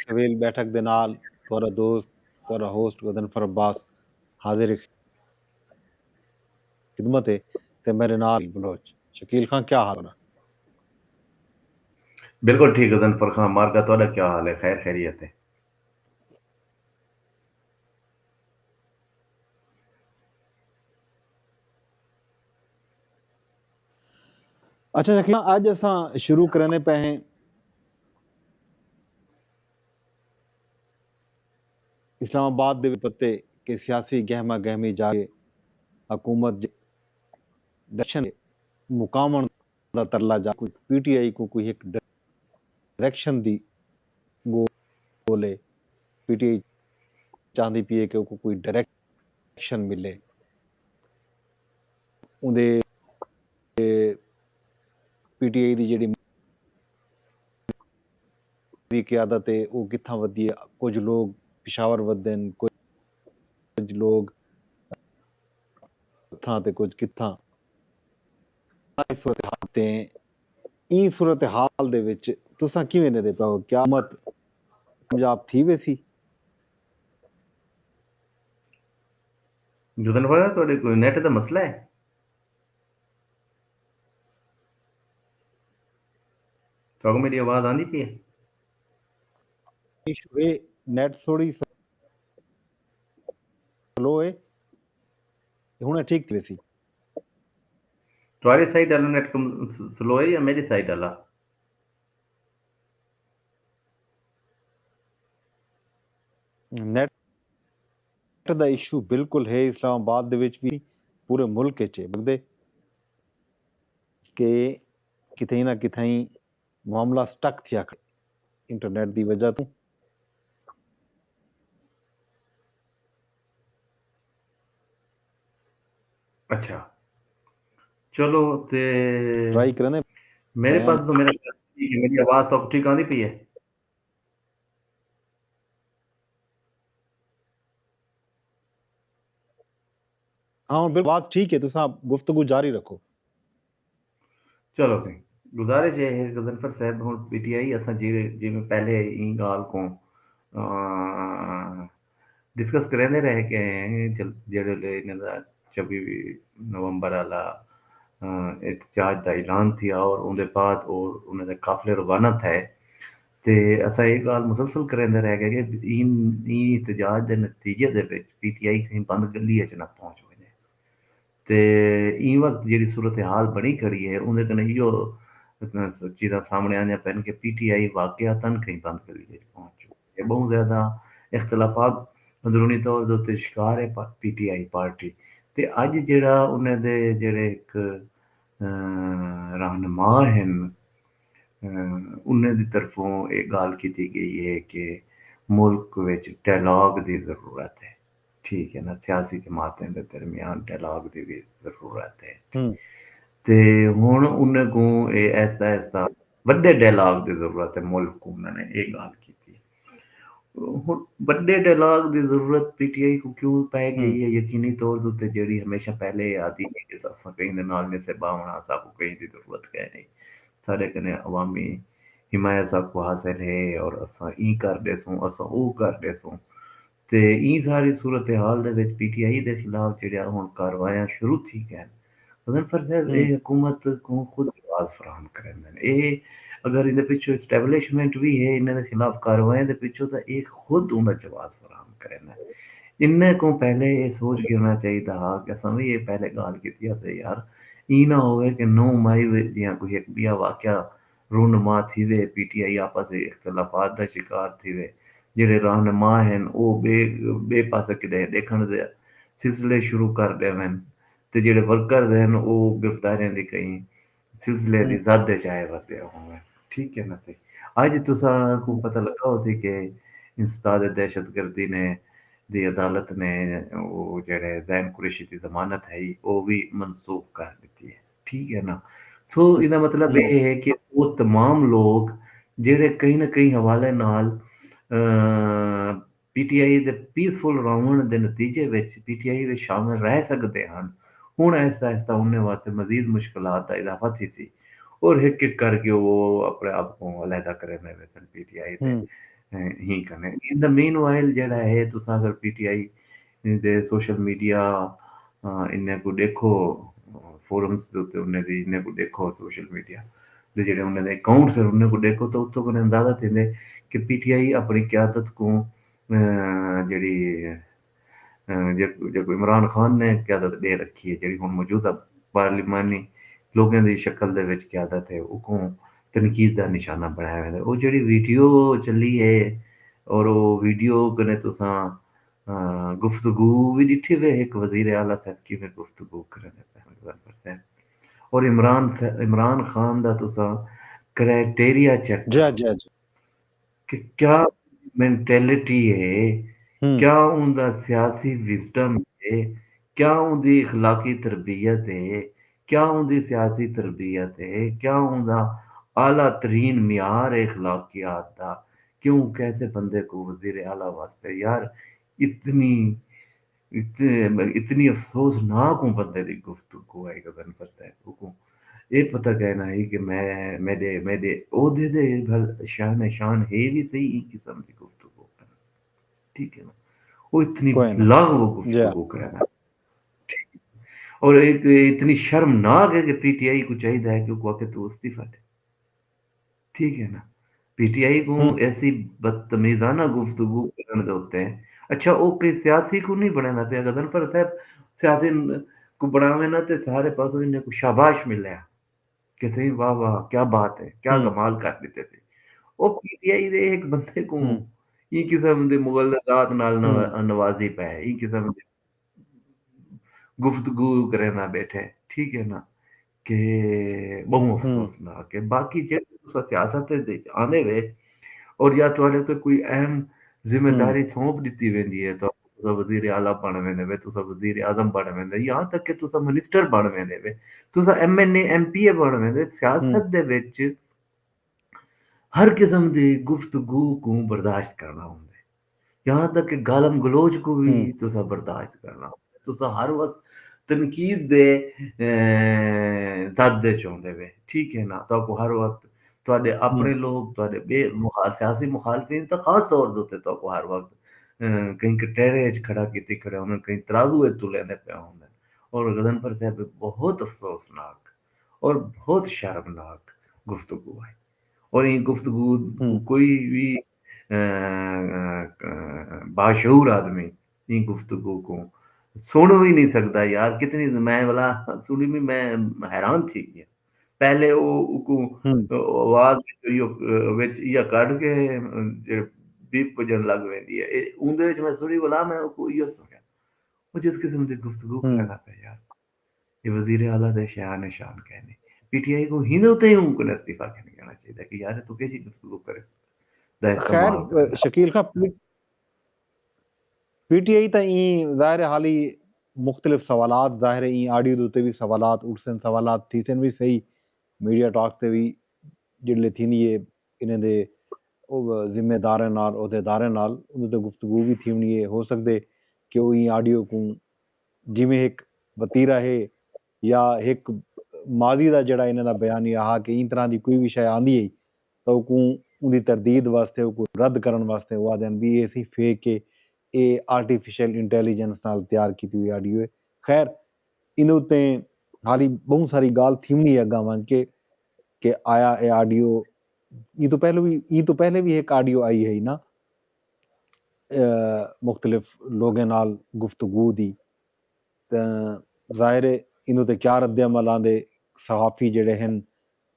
हवेल बैठक दे नाल तुहारा दोस्त तुहारा होस्ट गदनफर अब्बास हाजिर खिदमत है ते मेरे नाल बलोच शकील खान क्या हाल है। बिल्कुल ठीक है गदनफर खान मार का ਤੁਹਾਡਾ क्या हाल है खैर खैरियत है। अच्छा शकील आज असां शुरू करने पे हैं इस्लामाबाद दे पत्ते के सियासी गहमा गहमी जाके हुकूमत डायरेक्शन मुकामण दा तरला जा कोई पीटीआई को कोई एक डायरेक्शन दी बोले पीटीआई चाहती पी है कि उसको कोई डायरेक्शन मिले उनदे पीटीआई दी जेड़ी दी क्यादत है वो कित्थां वधी है। कुछ लोग पिशावर वधदे न कुछ लोग कित्थां ते कुछ कित्थां सूरत हाल ते ई सूरत हाल दे विच तुसां किवें दे पाओ क्या मत कामयाब थी वैसी गदनफर ਤੁਹਾਡੇ ਕੋਈ ਨੈਟ ਦਾ ਮਸਲਾ ਹੈ। ਤੁਹਾਨੂੰ ਮੇਰੀ ਆਵਾਜ਼ ਆਂਦੀ ਪਈ ਹੈ। इशू है नेट थोड़ी स्लो है हुणे ठीक थी वैसी तुम्हारी साइड वाला नेट स्लो है या मेरी साइड वाला। नेट दा इशू बिल्कुल है इस्लामाबाद दे विच भी पूरे मुल्क च बगदे कि कितें ना कितें मामला स्टक थिया इंटरनेट दी वजह तो अच्छा चलो ते ट्राई करने मेरे पे पास तो मेरा ठीक है, मेरी आवाज तो ठीक आंदी पई है। हाँ बिल्कुल बात ठीक है तुसां गुफ्तगू जारी रखो। चलो सी गुजारिश ये है गदनफर साहब हुण पीटीआई असां जिवें पहले ई ॻाल्हि को डिस्कस करंदे रह के जेड़े इन्हां दा 24 नवंबर वाला एहतजाज दा ऐलान थिया और उनदे बाद और उन्हां दे काफ़िले रवाना थिए ते असां ये ॻाल्हि मुसलसल करंदे रह गए कि इन एहतजाज दे नतीजे दे विच पीटीआई कहीं बंद गली च ना पहुंच वञे ते ई वक्त जेह्ड़ी सूरत हाल बनी खड़ी है उंदे कन्नै इहो चीज़ां सामने आनियां पैन कि पीटीआई वाकयातन कहीं बंद गली च पहुंच चुकी है। बहुत ज़्यादा इख्तलाफात अंदरूनी तौर दे उत्ते शिकार है पीटीआई पार्टी ते अज जेह्ड़ा उन्हां दे जेह्ड़े इक रहनुमा हन उन्हां दी तरफों एह् गल्ल कीती गेई है कि मुल्क विच डायलाग दी ज़रूरत है। ठीक है ना सियासी जमातें दे दरमियान डायलाग दी भी ज़रूरत है। ते हुण उन्हां को एह् ऐसा वड्डे डायलाग दी ज़रूरत है मुल्क को उन्होंने एह् गल्ल कीती। हुण वड्डे डायलाग दी ज़रूरत पीटीआई को क्यों पै गई है यकीनी तौर दे उत्ते जेह्ड़ी हमेशा पहले आदी है कि असां कहीं दे नाल निस बावणा साकू कहीं दी ज़रूरत कै नहीं। साढ़े कन्नै अवामी हिमायत साकू हासिल है और असां ई करदे सूं असां ओह् करदे सूं ते ई सारी सूरत हाल दे विच पीटीआई दे खिलाफ जेह्ड़ा हुण कारवाइयां शुरू थी गैन गदनफर साहब एह् हुकूमत को खुद आवाज़ फराहम करंदे न एह् अगर इहदे पिच्छों एस्टैब्लिशमेंट भी है इन्हां दे खिलाफ कारवाइयां दे पिच्छों तां एह् खुद उंदा जवाब फराहम करंदे न। इन्ने को पहले एह् सोच के होना चाहिदा हा कि असां भी एह् पहले गल्ल कीती ते यार ई ना होवे कि 9 मई जियां कोई इक ॿिया वाकया रूनमा थी वे पीटीआई आपस दे इख्तलाफात दा शिकार थी वे जेह्ड़े रहनुमा हन ओह् ॿिए पास्से किते ॾेखण दे सिलसिले शुरू कर ॾेवन ते जेह्ड़े वर्कर हन ओह् गिरफ्तारियां दी कई सिलसिले दी जद च आए वरदे होवन। ठीक है ना सी अज तुसां को पता लगा होसी कि इंसदाद दहशतगर्दी ने दी अदालत ने वो जेह्ड़े ज़ैन कुरैशी दी ज़मानत है वो भी मनसूख कर दित्ती है। ठीक है ना सो इहदा मतलब ये है कि वो तमाम लोग जेह्ड़े कहीं ना कहीं हवाले नाल पीटीआई दे पीसफुल राउंड दे नतीजे विच पीटीआई विच शामिल रह सकदे हन हुण आहिस्ता उन्हें वास्ते मजीद मुश्किलात दा इज़ाफा थी सी और हिक हिक करके वो अपने आप को अलहदा करे में वेसन पीटीआई ते ही करने इन द मीन वाइल जेड़ा है तुसां अगर पीटीआई दे सोशल मीडिया इन्ने को देखो फोरम्स दे उत्ते उन्ने दी इन्ने को देखो सोशल मीडिया दे जेड़े उन्ने दे अकाउंट्स है उन्ने को देखो तो उत्थों कने अंदाजा थींदे कि पीटीआई अपनी क्यादत को जेड़ी जो इमरान खान ने क्यादत दे रखी है जेड़ी हुण मौजूदा पार्लिमानी लोगों की शक्ल दे विच क्यादत है उको तनकीद का निशाना बनाया हुआ है वो जेड़ी वीडियो चली है और वो वीडियो कने तुसां गुफ्तगू भी दिठी वे एक वजीर आला साहब किवें गुफ्तगू करन लगे और इमरान खान दा तुसां क्राइटेरिया चेक जी करो जी जी। कि क्या मेंटेलिटी है, हम्म क्या उनदा सियासी विज़डम है, क्या उनदी इखलाकी तरबियत है, क्या उनदी सियासी तरबियत है, क्या उनदा आला तरीन मियार है इखलाकियात दा, क्यों कैसे बंदे को वज़ीर आला वास्ते यार इतनी इतनी अफसोसनाक हूँ बंदे दी गुफ्तगू है गगनफर साहब को ये पता कहना है कि मैं मेरे मेरे ओहदे दे भल शान है भी सही ई किस्म दी गुफ्तगू करना ठीक है ना वो इतनी कोई ना। लागू जी गुफ्तगू करना और एक इतनी शर्मनाक है कि पीटीआई को चाहिए है कि वो आके तो इस्तीफा दे ठीक है ना पीटीआई को हम्म ऐसी बदतमीजाना गुफ्तगू करने दे होते हैं अच्छा वो कोई सियासी को नहीं बनाना पे गदनफर साहब सियासी को बनावे ना ते सारे पासों इन्हें को शाबाश मिले कि सही वाह वाह क्या बात है क्या हम्म कमाल कर देते थे ਉਹ ਪੀਟੀਆਈ ਦੇ ਇੱਕ ਬੰਦੇ को हम्म ਇਹ ਕਿਸਮ ਦੇ ਮੁਗਲ ਜ਼ਾਤ ਨਾਲ हम्म नवाजी पे ਇਹ किस्म ਦੀ गुफ्तगू करे ना बैठे ठीक है ना कि बहु हम्म अफसोसनाक है बाकी जे तुसा सियासत दे आंदे वे और या तुहाडे तो कोई अहम हम्म जिम्मेदारी सौंप दी वेंदी है तो तुसा वजीर आला बन वेंदे वे तुसा वजीर आजम बन वेंदे यहाँ तक कि तुसा मिनिस्टर बन वेंदे वे तुसा एमएनए एमपीए बन वेंदे हम्म सियासत दे विच हर किस्म दी गुफ्तगू को बर्दाश्त करना होंदा है यहाँ तक कि गालम गलोच को भी हम्म तुसा बर्दाश्त करना होंदा है तुसा हर वक्त तनकीद दे जद दे चाहुंदे वे ठीक है ना तो हर वक्त तुहाडे हम्म अपने लोग तुहाडे सियासी मुखालफिन तो खास तौर दे उत्ते तो हर वक्त कहीं कटहरे च खड़ा कीते खड़े होंदे कहीं तराजू विच तुलेंदे पे होंदे और गदनफर साहब बहुत अफसोसनाक और बहुत शर्मनाक गुफ्तगू है और ये गुफ्तगू को हम्म कोई भी बाशऊर आदमी ये गुफ्तगू को सुन भी नहीं सकता यार कितनी मैं वाला सुनी भी मैं हैरान थी पहले वो को हम्म आवाज यो विच या कढ के जे बीप बजन लग वेंदी है उंदे विच मैं सुनी वाला मैं को इयो सुनया वो जिस किस्म की गुफ्तगू हम्म करना पे यार ये वजीर आला दे शान शान कहने पीटीआई को ही होते ही उनको इस्तीफा कहने कहना चाहिए कि यार तू कैसी गुफ्तगू करे दा खैर इस्तेमाल करना शकील खां पीटीआई ਤਾਂ ਜ਼ਾहिर है हाली मुख्तलिफ सवालात ज़ाहिर है आडियो ਦੇ ਉੱਤੇ ਵੀ सवालात उठसन सवालात थीसन भी सही मीडिया टॉक ਤੇ ਵੀ ਜਿਹੜੇ ਥींदी है ਇਹਨਾਂ ਦੇ ਉਹ ਜ਼ਿੰਮੇਦਾਰਾਂ ਨਾਲ ਅਹੁਦੇਦਾਰਾਂ ਨਾਲ ਉਹਦੇ ਤੇ ਗੁਫ਼ਤਗੂ ਵੀ ਥੀਣੀ ਹੈ ਹੋ ਸਕਦੇ ਕਿ ਉਹ ਇਹ ਆਡੀਓ को ਜਿਵੇਂ ਇੱਕ ਵਤੀਰਾ ਹੈ ਜਾਂ ਇੱਕ ਮਾਜ਼ੀ ਦਾ ਜਿਹੜਾ ਇਹਨਾਂ ਦਾ ਬਿਆਨ ਆ ਕਿ ਇਸ ਤਰ੍ਹਾਂ ਦੀ ਕੋਈ ਵੀ ਸ਼ੈ ਆਂਦੀ ਹੈ ਤਾਂ ਉਹ ਉਹਦੀ ਤਰਦੀਦ ਵਾਸਤੇ ਉਹ ਰੱਦ ਕਰਨ ਵਾਸਤੇ ਉਹ ਆਦਨ ਵੀ ਇਹ ਸੀ ਫੇਕ ਕੇ ਇਹ ਆਰਟੀਫਿਸ਼ੀਅਲ ਇੰਟੈਲੀਜੈਂਸ ਨਾਲ ਤਿਆਰ ਕੀਤੀ ਹੋਈ ਆਡੀਓ ਹੈ ਖੈਰ ਇਹਨੂੰ ਉੱਤੇ ਹਾਲੀ ਬਹੁਤ ਸਾਰੀ ਗੱਲ ਥੀਮਣੀ ਹੈ ਅੱਗਾ ਵੰਜ ਕਿ ਆਇਆ ਇਹ ਆਡੀਓ ਇਹ ਤੋਂ ਪਹਿਲੇ ਵੀ ਇੱਕ ਆਡੀਓ आई है ना मुख्तलिफ लोगों नाल गुफ्तगू दी ज़ाहिर है इन्हों ते क्या रद्द अमल आंदे सहाफ़ी जेड़े हैं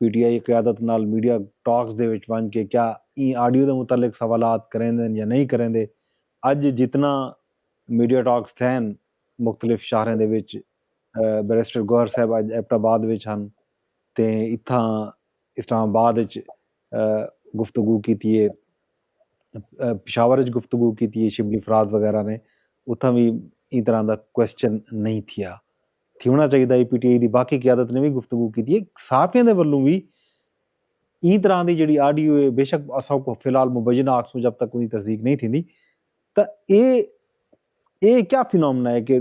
पीटीआई क़यादत नाल मीडिया टॉक्स दे विच वंज के क्या ई आडियो दे मुतल्लिक सवालात करेंदे या नहीं करेंदे अज जितना मीडिया टॉक्स थैन मुख्तलिफ शहरें दे विच बैरिस्टर गौहर साहब अज एबटाबाद विच हन ते इत्थां इस्लामाबाद विच गुफ्तगू कीती है पिशावर च गुफ्तगू कीती है शिबली फराद वगैरह ने उत्थां भी इस तरह का क्वेश्चन नहीं थिया थियोना चाहिए पीटीआई की बाकी क्यादत ने भी गुफ्तगू की है साफियां दे वल्लों भी इस तरह की जी आडियो है बेशक असां को फिलहाल मुबैना आखसूं जब तक उनकी तस्दीक नहीं थी तो ये क्या फिनोमिना है कि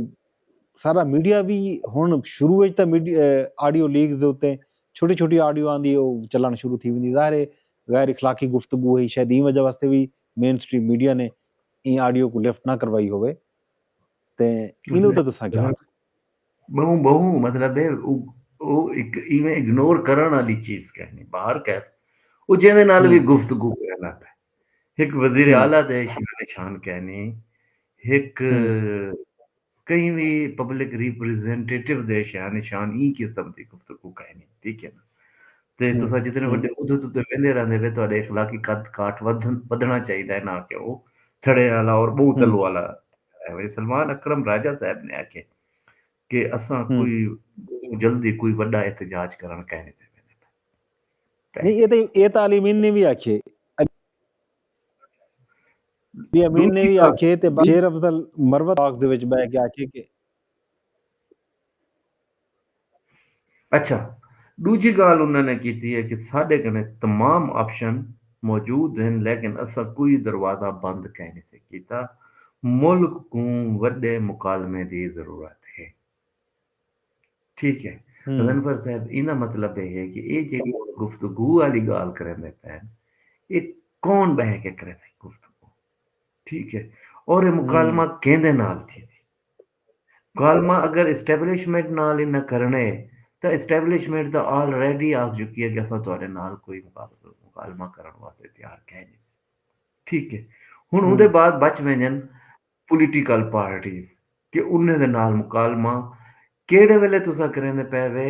सारा मीडिया भी हुण शुरू में तो मीडिया आडियो लीक्स दे उत्ते छोटी छोटी आडियो आंदी है चलन शुरू थी वेंदी ज़ाहिर है गैर इखलाकी गुफ्तगू है शायद ई वजह वास्ते भी ਮੇਨ ਸਟ੍ਰੀਮ ਮੀਡੀਆ ਨੇ ਇਹ ਆਡੀਓ को लिफ्ट ना करवाई होवे ते इनू तो तुसा क्या बहु बहु मतलब है ਉਹ ਇੱਕ ਇਵੇਂ ਇਗਨੋਰ ਕਰਨ ਵਾਲੀ ਚੀਜ਼ ਕਹਿਣੀ ਬਾਹਰ ਕਹਿ ਉਹ ਜਿਹਦੇ ਨਾਲ ਵੀ ਗੁਫ਼ਤਗੂ ਕਰਨ ਲੱਗ ਪਏ ਇੱਕ ਵਜ਼ੀਰ ਆਲਾ ਦੇ ਨਿਸ਼ਾਨ ਕਹਿਣੀ ਇੱਕ कहीं भी पब्लिक रिप्रेजेंटेटिव दे निशान ई किस्म की गुफ्तगू कहनी ठीक है ना ਤੇ ਤੁਸੀਂ ਜਿਤਨੇ ਵੱਡੇ ਉਹਦੇ ਤੋਂ ਵਹਿੰਦੇ ਰਹਿੰਦੇ ਵੇ ਤੁਹਾਡੇ ਇਖਲਾਕੀ ਕੱਦ ਕਾਠ ਵਧਣਾ ਚਾਹੀਦਾ ਹੈ ਨਾ ਕਿ ਉਹ ਥੜੇ ਵਾਲਾ ਔਰ ਬਹੁਤ ਤਲੂ ਵਾਲਾ ਹੈ ਸਲਮਾਨ ਅਕਰਮ ਰਾਜਾ ਸਾਹਿਬ ਨੇ ਆਖੇ ਕਿ ਅਸਾਂ ਕੋਈ ਜਲਦੀ ਕੋਈ ਵੱਡਾ ਇhtਜਾਜ ਕਰਨ ਕਹਿਣੇ ਸੇ नहीं ये तालीमीन ने भी आखे ये अमीन ने भी आखे ते शेर अफजल मरवत बाग दे विच बैठ के आखे कि अच्छा दूजी गाल उन्होंने की है कि साढ़े कने तमाम ऑप्शन मौजूद हैं लेकिन असा कोई दरवाजा बंद कहने से किया मुल्क को वड्डे मुकालमे की जरूरत है ठीक है गजनफर साहब इना मतलब है कि ये जी गुफ्तगू वाली गाल करेंदे पैन ये कौन बह के करे सी गुफ्तगू ठीक है और ये मुकालमा केंदे नाल थी मुकालमा अगर एस्टैब्लिशमेंट नाल इना करने तो एस्टैब्लिशमेंट तो ऑलरेडी आ चुकी है कि असा तुहाडे नाल कोई मुकालमा करने वास्ते तैयार कह नहीं ठीक है हुण उहदे बाद बच वेंजन पॉलिटिकल पार्टीज कि उन्हें दे नाल मुकालमा केड़े वेले तुसा करेंदे पै वे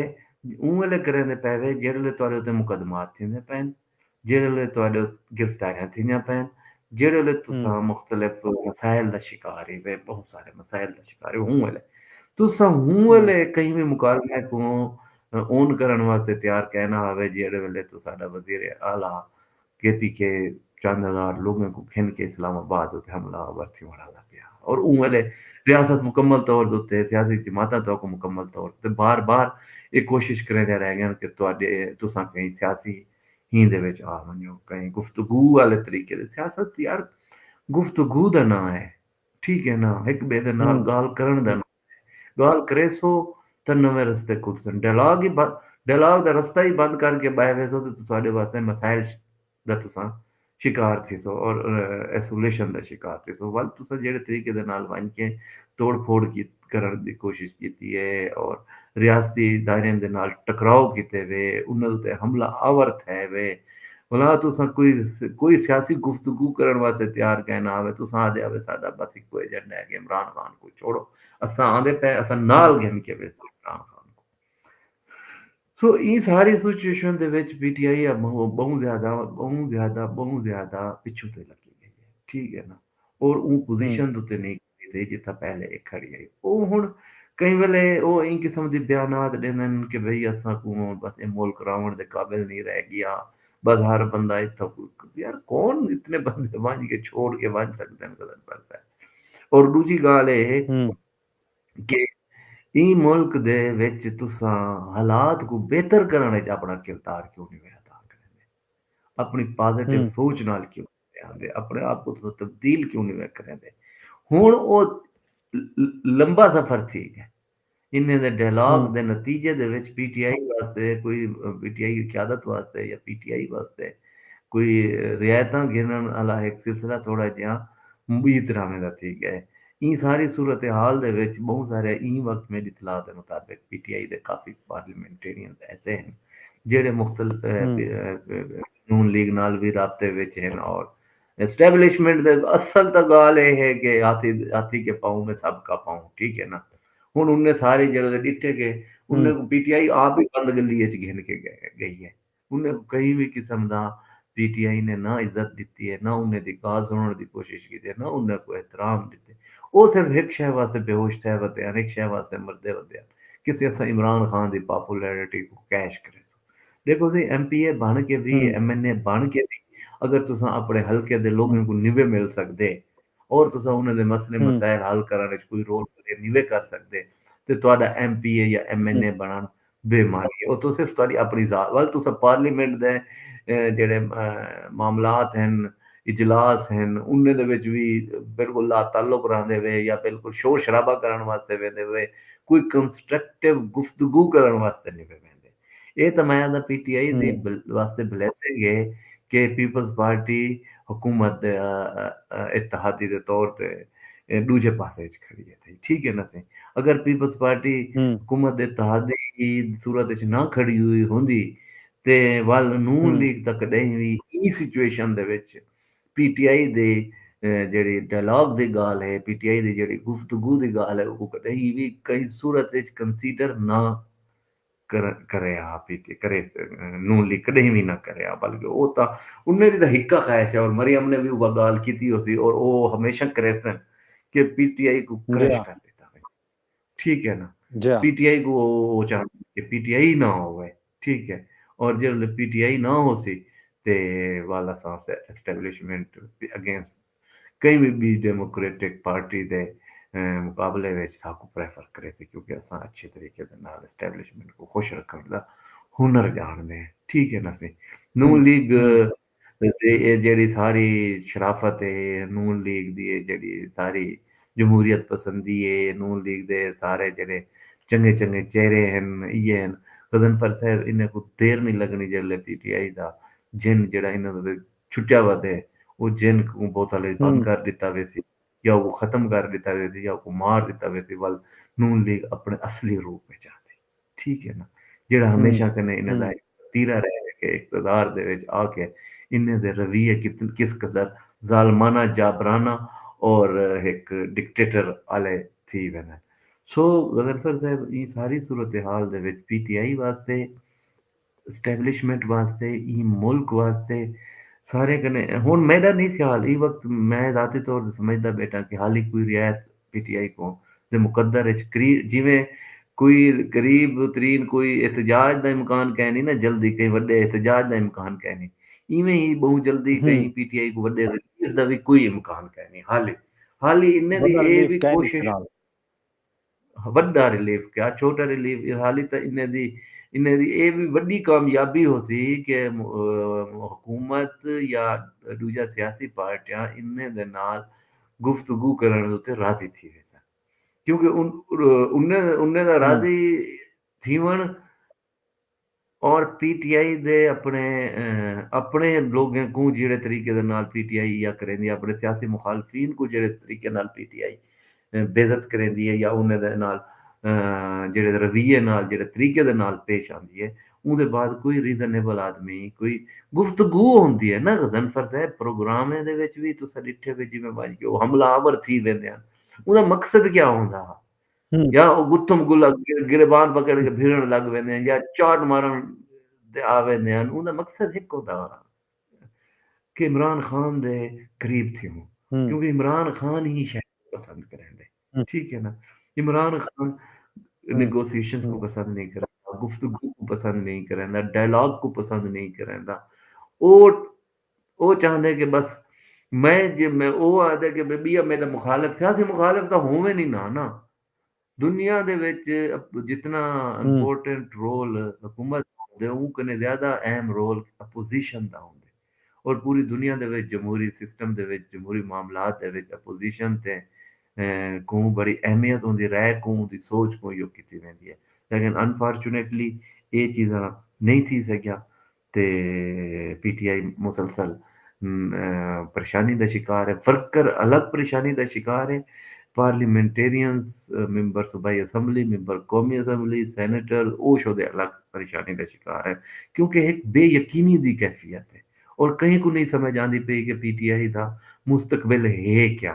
उं वेले करेंदे पै वे जेड़े वेले तुहाडे उत्ते मुकदमात थींदे पैन जेड़े वेले तुहाडे गिरफ्तारियां थींदियां पैन जेड़े वेले तुसा मुख्तलिफ मसाइल दा शिकार वे बहुत सारे मसाइल दा शिकार हुं वेले तुसा हुं वेले कहीं भी मुकालमे को ओन करन वास्ते तैयार कहना आवे जेड़े वेले तुसाडा वजीर आला केपीके चंद हजार लोगों को खिन के इस्लामाबाद उत्ते हमला वरती वड़ा पिया और उं वेले रियासत मुकम्मल तौर दे उत्ते सियासी जमातां तो मुकम्मल तौर ते बार बार ये कोशिश करेंदे रह गए कि तुहाडे तुसां कहीं सियासी ही दे विच आ वञो कहीं गुफ्तगू वाले तरीके दे सियासत यार गुफ्तगू दा नां है ठीक है ना एक बे दे नाल गाल करन दा गाल करे सो त नवे रस्ते खुलसन डायलॉग दा रस्ता ही बंद करके बाहर वेसो तो तुहाडे वास्ते मसाइल दा तुसां शिकार थी सो और आइसोलेशन दा शिकार थी सो वल तुसां जेड़े तरीके दे नाल वन के तोड़ फोड़ की करन दी कोशिश की है और रियासती दायरे दे नाल टकराव किते वे उन्हां ते हमला आवर थे वे भला तुसां कोई सियासी गुफ्तगू करन वास्ते तैयार कहना आवे तुसां आदे आवे साडा बस इको एजेंडा है कि इमरान खान को छोड़ो असां आंदे पे असां नाल गेम के वे इमरान खान सो ये सारी सिचुएशन दे विच पीटीआई बहुत ज्यादा पिछू ते लगी गई है ठीक है ना और वो पोजीशन तो नहीं थे जिथा पहले एक खड़ी आई वो हुन कई वेले वो इन किस्म दी बयानात देन कि भाई असा को बस ये मुल्क रावण दे काबिल नहीं रह गया बस हर बंदा इतना यार कौन इतने बंदे बन के छोड़ के बन सकते हैं गलत पड़ता है और दूसरी गाल है कि ई मुल्क दे विच तुसां हालात को बेहतर करने च अपना किरदार क्यों नहीं अदा करेंदे अपनी पॉजिटिव सोच नाल क्यों आंदे अपने आप को तो तब्दील क्यों नहीं करेंदे हुण ओ लंबा सफर थी है इन्हें दे डायलॉग दे नतीजे दे विच पीटीआई वास्ते कोई पीटीआई की क़यादत वास्ते या पीटीआई वास्ते कोई रियायतां गिनन वाला एक सिलसिला थोड़ा जिहा मुबीतरामे दा थी गया ई सारी सूरत हाल दे विच बहुत सारे ई वक्त मेरी इतला के मुताबिक पीटीआई दे काफी पार्लियामेंटेरियन ऐसे हैं जेड़े मुख्तलिफ नून लीग नाल भी राब्ते विच हैं और एस्टैब्लिशमेंट दे असल तो गाल है कि हाथी के पाँव में सबका पाँव ठीक है ना हुन उन्हें सारी जगह डिठे के उन्हें को पीटीआई आप ही बंद गली च घिन के गई है उन्हें कहीं भी किस्म दा पीटीआई ने ना इज्जत दी है ना उन्हें दी गाल सुनने की कोशिश की है ना उन्हें को एहतराम दिते वो सिर्फ एक शह वास्ते बेहोश थे वते एक शह वास्ते मरदे वते किसी असा इमरान खान की पॉपुलैरिटी को कैश करे देखो जी एमपीए बन के भी एमएनए बन के भी अगर तुसा अपने हल्के दे लोगों को निवे मिल सकते और तुसा उन्हें दे मसले मसाइल हल करने कोई रोल प्ले निवे कर सकते ते तुहाडा एमपीए या एमएनए बनन बेमानी है तो सिर्फ तुहाडी अपनी जात वल तुसा पार्लियामेंट दे जेड़े मामलात हैं इजलास हैं उन्हें दे विच भी बिल्कुल ला ताल्लुक रहंदे वे या बिल्कुल शोर शराबा करन वास्ते वेंदे वे कोई कंस्ट्रक्टिव गुफ्तगू करन वास्ते नहीं वेंदे ये तो मैं दा पीटीआई दी वास्ते ब्लेसिंग है कि पीपल्स पार्टी हुकूमत दे इत्तेहादी दे तौर ते दूजे पासे च खड़ी है थी ठीक है ना सी अगर पीपल्स पार्टी हम्म हुकूमत दे इत्तेहादी की सूरत च ना खड़ी हुई होंदी ते वल नून हम्म लीग तक कदें भी ई सिचुएशन दे विच पीटीआई दे ਜਿਹੜੀ ਡਾਇਲੌਗ ਦੀ ਗੱਲ ਹੈ ਪੀਟੀਆਈ ਦੀ ਜਿਹੜੀ ਗੁਫ਼ਤਗੂ ਦੀ ਗੱਲ ਹੈ ਉਹ ਕਦੇ ਵੀ ਕਈ ਸੂਰਤ ਵਿੱਚ ਕੰਸੀਡਰ ਨਾ ਕਰਿਆ ਪੀਟੀ ਕਰੇ ਨੂੰ ਲਿਖਦੇ ਵੀ ਨਾ ਕਰਿਆ ਬਲਕਿ ਉਹ ਤਾਂ ਉਹਨੇ ਦੀ ਤਾਂ ਹਿੱਕਾ ਖਾਇਸ਼ ਹੈ ਔਰ ਮਰੀਮ ਨੇ ਵੀ ਉਹ ਗੱਲ ਕੀਤੀ ਹੋਸੀ ਔਰ ਉਹ ਹਮੇਸ਼ਾ ਕਰੇ ਸਨ कि पीटीआई को जी क्रश हाँ कर देता है ठीक है ना जी हाँ पीटीआई को वो चाहते कि पीटीआई ना हो ठीक है और जब पीटीआई ना हो सी ते वाला सांस एस्टेब्लिशमेंट अगेंस्ट कई भी डेमोक्रेटिक पार्टी दे मुकाबले ਵਿੱਚ ਸਾਕੂ ਪ੍ਰੈਫਰ ਕਰੇ ਸੀ ਕਿਉਂਕਿ ਅਸਾਂ ਅੱਛੇ ਤਰੀਕੇ ਦੇ ਨਾਲ ਐਸਟੈਬਲਿਸ਼ਮੈਂਟ को खुश ਰੱਖਣ ਦਾ ਹੁਨਰ ਜਾਣਦੇ ਹਾਂ ਠੀਕ ਹੈ ਨਾ ਸੀ ਨੂਨ ਲੀਗ हम्म ਤੇ ਇਹ ਜਿਹੜੀ ਸਾਰੀ ਸ਼ਰਾਫਤ ਹੈ ਨੂਨ ਲੀਗ ਦੀ ਇਹ ਜਿਹੜੀ ਸਾਰੀ ਜਮਹੂਰੀਅਤ ਪਸੰਦੀ ਹੈ ਨੂਨ ਲੀਗ ਦੇ ਸਾਰੇ ਜਿਹੜੇ ਚੰਗੇ ਚੰਗੇ ਚਿਹਰੇ ਹਨ ਇਹ ਹਨ ਗਜ਼ਨਫਰ ਸਾਹਿਬ ਇਹਨਾਂ ਕੋ ਦੇਰ ਨਹੀਂ ਲੱਗਣੀ ਜਿਹੜੇ ਪੀਟੀਆਈ ਦਾ ਜਿਨ ਜਿਹੜਾ ਇਹਨਾਂ ਦੇ ਛੁੱਟਿਆ ਵਦੇ ਉਹ ਜਿਨ ਨੂੰ ਬੋਤਲ ਬੰਦ हम्म ਕਰ ਦਿੱਤਾ ਵੇ ਸੀ ਜਾਂ ਉਹ ਖਤਮ ਕਰ ਦਿੱਤਾ ਵੇ ਸੀ ਜਾਂ ਉਹ ਮਾਰ ਦਿੱਤਾ ਵੇ ਸੀ ਵੱਲ ਨੂਨ ਲੀਗ ਆਪਣੇ ਅਸਲੀ ਰੂਪ ਵਿੱਚ ਆ ਸੀ ਠੀਕ ਹੈ ਨਾ ਜਿਹੜਾ हम्म ਹਮੇਸ਼ਾ ਕਨੇ ਇਹਨਾਂ ਦਾ हम्म ਤੀਰਾ ਰਹਿ ਕੇ ਇਕਤਦਾਰ ਦੇ ਵਿੱਚ ਆ ਕੇ इन्हें दे रवैये किस कदर जालमाना जाबराना और एक डिक्टेटर आले थी वने सो गदरफर साहब ये सारी सूरत हाल दे विच पीटीआई वास्ते एस्टैब्लिशमेंट वास्ते ये मुल्क वास्ते सारे कने हुन मेरा नहीं ख्याल ई वक्त मैं ज़ाती तौर ते समझदा बेटा कि हाली कोई रियायत पीटीआई को दे मुकद्दर विच जिवें कोई करीब तरीन कोई एहतजाज दा इम्कान कह नहीं ना जल्दी कहीं वड्डे एहतजाज दा इम्कान कह नहीं इवें ही बहुत जल्दी कहीं हम्म पीटीआई को वड्डे रिलीज दा भी कोई इम्कान कह नहीं हाली हाली इन्ने दी बड़ा ए रिलीफ भी कह नहीं कोशिश फिलहाल वड्डा रिलीफ क्या छोटा रिलीफ हाली तो इन्ने दी ए भी वड्डी कामयाबी हो सी कि हुकूमत या दूजा सियासी पार्टियां इन्ने दे नाल गुफ्तगू करन दे उत्ते राजी थी वैसा क्योंकि उन्ने उन्ने दा हम्म राजी थीवण और पीटीआई दे अपने लोगों को जेड़े तरीके दे नाल पीटीआई या करेंदी अपने सियासी मुखालफिन को जेड़े तरीके नाल पीटीआई बेइज्जत करेंदी है या उन्हें दे नाल जेड़े रवैये नाल जेड़े तरीके दे नाल पेश आंदी है ਉਹਦੇ ਬਾਅਦ ਕੋਈ ਰੀਜ਼ਨੇਬਲ ਆਦਮੀ ਕੋਈ ਗੁਫ਼ਤਗੂ ਹੁੰਦੀ ਹੈ ਨਾ ਗਜ਼ਨਫਰ ਸਾਹਿਬ ਪ੍ਰੋਗਰਾਮਾਂ ਦੇ ਵਿੱਚ ਵੀ ਤੁਸੀਂ ਡਿੱਠੇ ਵੀ ਜਿਵੇਂ ਬਣ ਕੇ ਉਹ ਹਮਲਾਵਰ ਥੀ ਵੰਦੇ ਹਨ ਉਹਦਾ ਮਕਸਦ ਕੀ ਹੁੰਦਾ हम्म या गुत्थम गुला गिरबान पकड़ के भिड़न लग वेंदे हैं या चाट मारन ते आ वेंदे हैं उनका मकसद एक होता कि इमरान खान दे करीब थी हूँ हम्म क्योंकि इमरान खान ही शायद पसंद करेंदे हम्म ठीक है ना इमरान खान हम्म नेगोशिएशंस को हम्म पसंद नहीं करता गुफ्तगू को पसंद नहीं करता डायलॉग को पसंद नहीं करता ਉਹ ਉਹ ਚਾਹੁੰਦੇ ਕਿ ਬਸ ਮੈਂ ਉਹ ਆਦੇ ਕਿ ਬੀਬੀ ਮੇਰਾ ਮੁਖਾਲਫ ਸਿਆਸੀ ਮੁਖਾਲਫ ਤਾਂ ਹੋਵੇ ਨਹੀਂ ਨਾ दुनिया दे विच जितना हम्म इम्पोर्टेंट रोल हुकूमत दे ऊ कने ज़्यादा अहम रोल अपोजिशन दा हुंदे और पूरी दुनिया दे विच जमहूरी सिस्टम दे विच जमहूरी मामलात दे विच अपोजिशन ते को बड़ी अहमियत होंदी राय को दी सोच को यो कीती वेंदी है लेकिन अनफॉर्चुनेटली ये चीज़ां नहीं थी सकिया ते पीटीआई मुसलसल परेशानी दा शिकार है वर्कर अलग परेशानी दा शिकार है पार्लियामेंटेरियंस मैंबर सूबाई असम्बली मैंबर कौमी असम्बली सैनेटर ਉਹ शोधे अलग परेशानी का शिकार है क्योंकि एक बेयकीनी दी कैफियत है और कहीं को नहीं समझ आती पई कि पीटीआई का मुस्तकबिल है क्या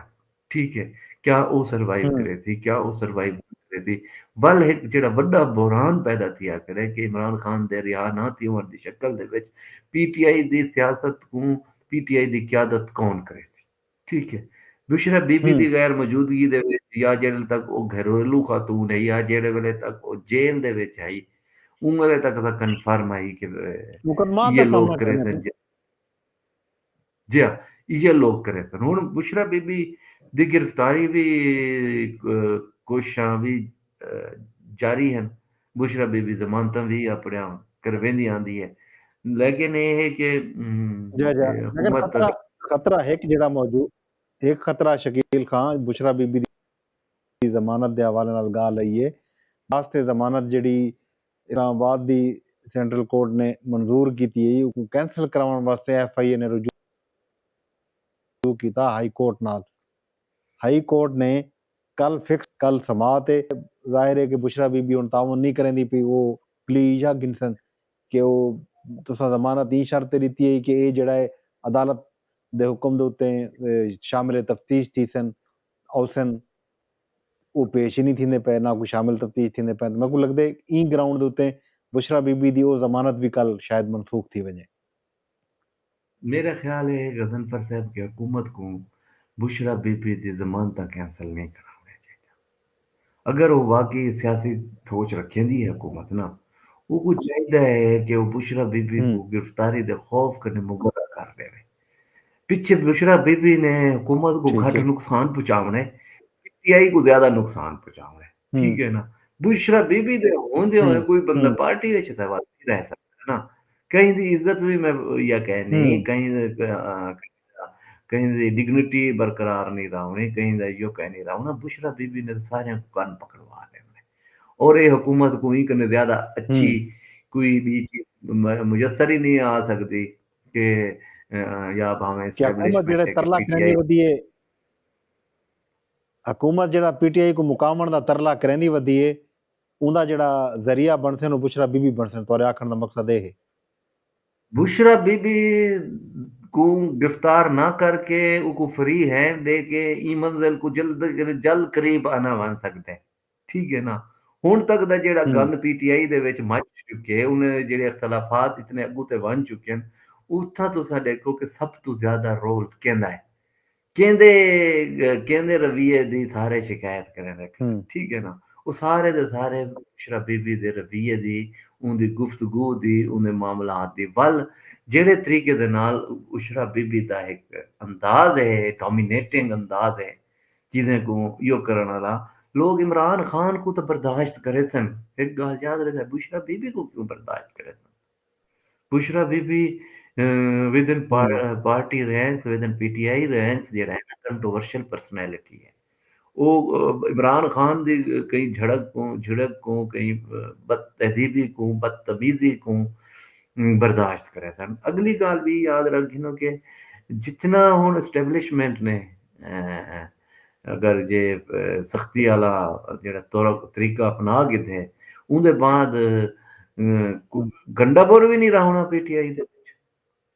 ठीक है क्या वो सरवाइव हम्म करे सी क्या वो सरवाइव करे सी वल एक जेड़ा वड्डा बुरहान पैदा थिया करे कि इमरान खान दे रिहा ना थी होने दी शक्ल दे विच पीटीआई दी सियासत को पीटीआई दी क्यादत कौन करे सी ठीक है बुशरा बीबी हम्म दी गैर मौजूदगी ਦੇ ਵਿੱਚ ਜਾਂ ਜਿਹੜੇ ਤੱਕ ਉਹ ਘਰੇਲੂ ਖਾਤੂਨ ਹੈ ਜਾਂ ਜਿਹੜੇ ਵੇਲੇ ਤੱਕ ਉਹ ਜੇਲ੍ਹ ਦੇ ਵਿੱਚ ਹੈ उन ਵੇਲੇ तक ਤਾਂ ਕਨਫਰਮ ਹੈ कि मुकदमा ये का लोग सामना करे करना सन पड़ा जी हाँ ये लोग करे सन ਹੁਣ ਬੁਸ਼ਰਾ ਬੀਬੀ ਦੀ ਗ੍ਰਿਫਤਾਰੀ ਵੀ ਕੋਸ਼ਿਸ਼ਾਂ ਵੀ ਜਾਰੀ ਹਨ ਬੁਸ਼ਰਾ ਬੀਬੀ ਜ਼ਮਾਨਤਾਂ ਵੀ ਆਪਣੇ ਕਰਵੇਂਦੀ ਆਂਦੀ ਹੈ लेकिन ये है कि जा जा लेकिन हुकूमत खतरा खतरा है कि जेड़ा मौजूद एक खतरा शकील खान बुशरा बीबी ਦੀ ਜ਼ਮਾਨਤ ਦੇ ਹਵਾਲੇ ਨਾਲ ਗੱਲ ਆਈ ਹੈ ਵਾਸਤੇ ਜ਼ਮਾਨਤ ਜਿਹੜੀ ਇਸਲਾਮਾਬਾਦ ਦੀ ਸੈਂਟਰਲ ਕੋਰਟ ਨੇ ਮਨਜ਼ੂਰ ਕੀਤੀ ਹੈ ਉਹ ਕੈਂਸਲ ਕਰਾਉਣ ਵਾਸਤੇ ਐਫਆਈਏ ਨੇ ਰਜੂ किया हाई कोर्ट नाल। हाई कोर्ट ने कल फिक्स कल समात है, जाहिर है कि बुशरा बीबी हुण तावन नहीं करेंदी पई, वो प्ली या गिनसन कि वो तुसां जमानत ई शर्त दित्ती है कि ये जेड़ा है अदालत दे हुक्म दे उत्ते शामिल तफ्तीश थीसन औसन वो पेश ही नहीं थींदे पे, ना कोई शामिल तफ्तीश थींदे पे। मेरे को लगदे ई ग्राउंड दे उत्ते बुशरा बीबी दी वो जमानत भी कल शायद मनसूख थी वञे। मेरा ख्याल है गजनफर साहब की हुकूमत को बुशरा बीबी की जमानत कैंसल नहीं कराने चाहिए। अगर वो वाकई सियासी सोच रखेंदी है हुकूमत ना, वो कुछ चाहिए है कि वो बुशरा बीबी को गिरफ्तारी दे खौफ कने मुगर्रा कर देवे। पीछे बुशरा बीबी ने हुकूमत को ठीक घट है। नुकसान पहुंचावने, पीटीआई को ज्यादा नुकसान पहुंचावने। ठीक है ना। बुशरा बीबी दे होंदे होए कोई बंदा पार्टी विच ते नहीं रह सकता ना। कहीं दी इज्जत भी मैं या कहनी कहीं कहीं दी डिग्निटी बरकरार नहीं रहोनी, कहीं दा यो कह नहीं रहो ना। बुशरा बीबी ने सारे कान पकड़वा लेने और ये हुकूमत को ही कने ज्यादा अच्छी कोई भी चीज मुयसर ही नहीं आ सकती कि या भावें कि हुकूमत जेड़ा एस्टेब्लिशमेंट है कि तरला करेंदी पीटीआई। वधी है, हुकूमत जेड़ा पीटीआई को मुकामण दा तरला करेंदी वधी है, उंदा जेड़ा जरिया बनसन वो बुशरा बीबी बनसन। तोरे आखण दा मकसद ये है। बुशरा बीबी को गिरफ्तार ना करके उको फ्री हैंड दे के ई मंजिल को जल्द जल्द करीब आना बन सकते हैं। ठीक है ना। ਹੁਣ ਤੱਕ ਦਾ ਜਿਹੜਾ ਗੰਦ ਪੀਟੀਆਈ ਦੇ ਵਿੱਚ ਮੱਚ ਚੁੱਕੇ ਉਹਨੇ ਜਿਹੜੇ ਇਖਤਲਾਫਾਤ ਇਤਨੇ ਅੱਗੂ ਤੇ ਬਣ ਚੁੱਕੇ ਹਨ, ਉੱਥਾਂ ਤੁਸੀਂ ਦੇਖੋ ਕਿ ਸਭ ਤੋਂ ਜ਼ਿਆਦਾ ਰੋਲ ਕਹਿੰਦਾ ਹੈ ਕਹਿੰਦੇ ਰਵੀਏ ਦੀ ਸਾਰੇ ਸ਼ਿਕਾਇਤ ਕਰਨ ਰੱਖਣ। ਠੀਕ ਹੈ ਨਾ। ਉਹ ਸਾਰੇ ਦੇ ਸਾਰੇ ਬੁਸ਼ਰਾ ਬੀਬੀ ਦੇ ਰਵੀਏ ਦੀ, ਉਹਦੀ ਗੁਫ਼ਤਗੂ ਦੀ, ਉਹਦੇ ਮਾਮਲਾਤ ਦੀ ਵੱਲ ਜਿਹੜੇ ਤਰੀਕੇ ਦੇ ਨਾਲ ਬੁਸ਼ਰਾ ਬੀਬੀ ਦਾ ਇੱਕ ਅੰਦਾਜ਼ ਹੈ, ਡੋਮੀਨੇਟਿੰਗ अंदाज है चीजें को यो करने वाला, लोग इमरान खान को तो बर्दाश्त करे सन। एक गाल याद रखे, बुशरा बीबी को क्यों बर्दाश्त करे सन? Bushra Bibi within party ranks, within PTI ranks जेड़ा है ना कंट्रोवर्शियल पर्सनैलिटी है। वो इमरान खान दी कई झड़क को कई बदतहजीबी को बदतमीजी को बर्दाश्त करे सन। अगली गाल भी याद रखिनो कि जितना हुन एस्टेब्लिशमेंट ने अगर जे सख्ती वाला जेड़ा तरीका अपना गए थे, उनके बाद गंडापुर भी नहीं रहा होना पीटीआई दे विच।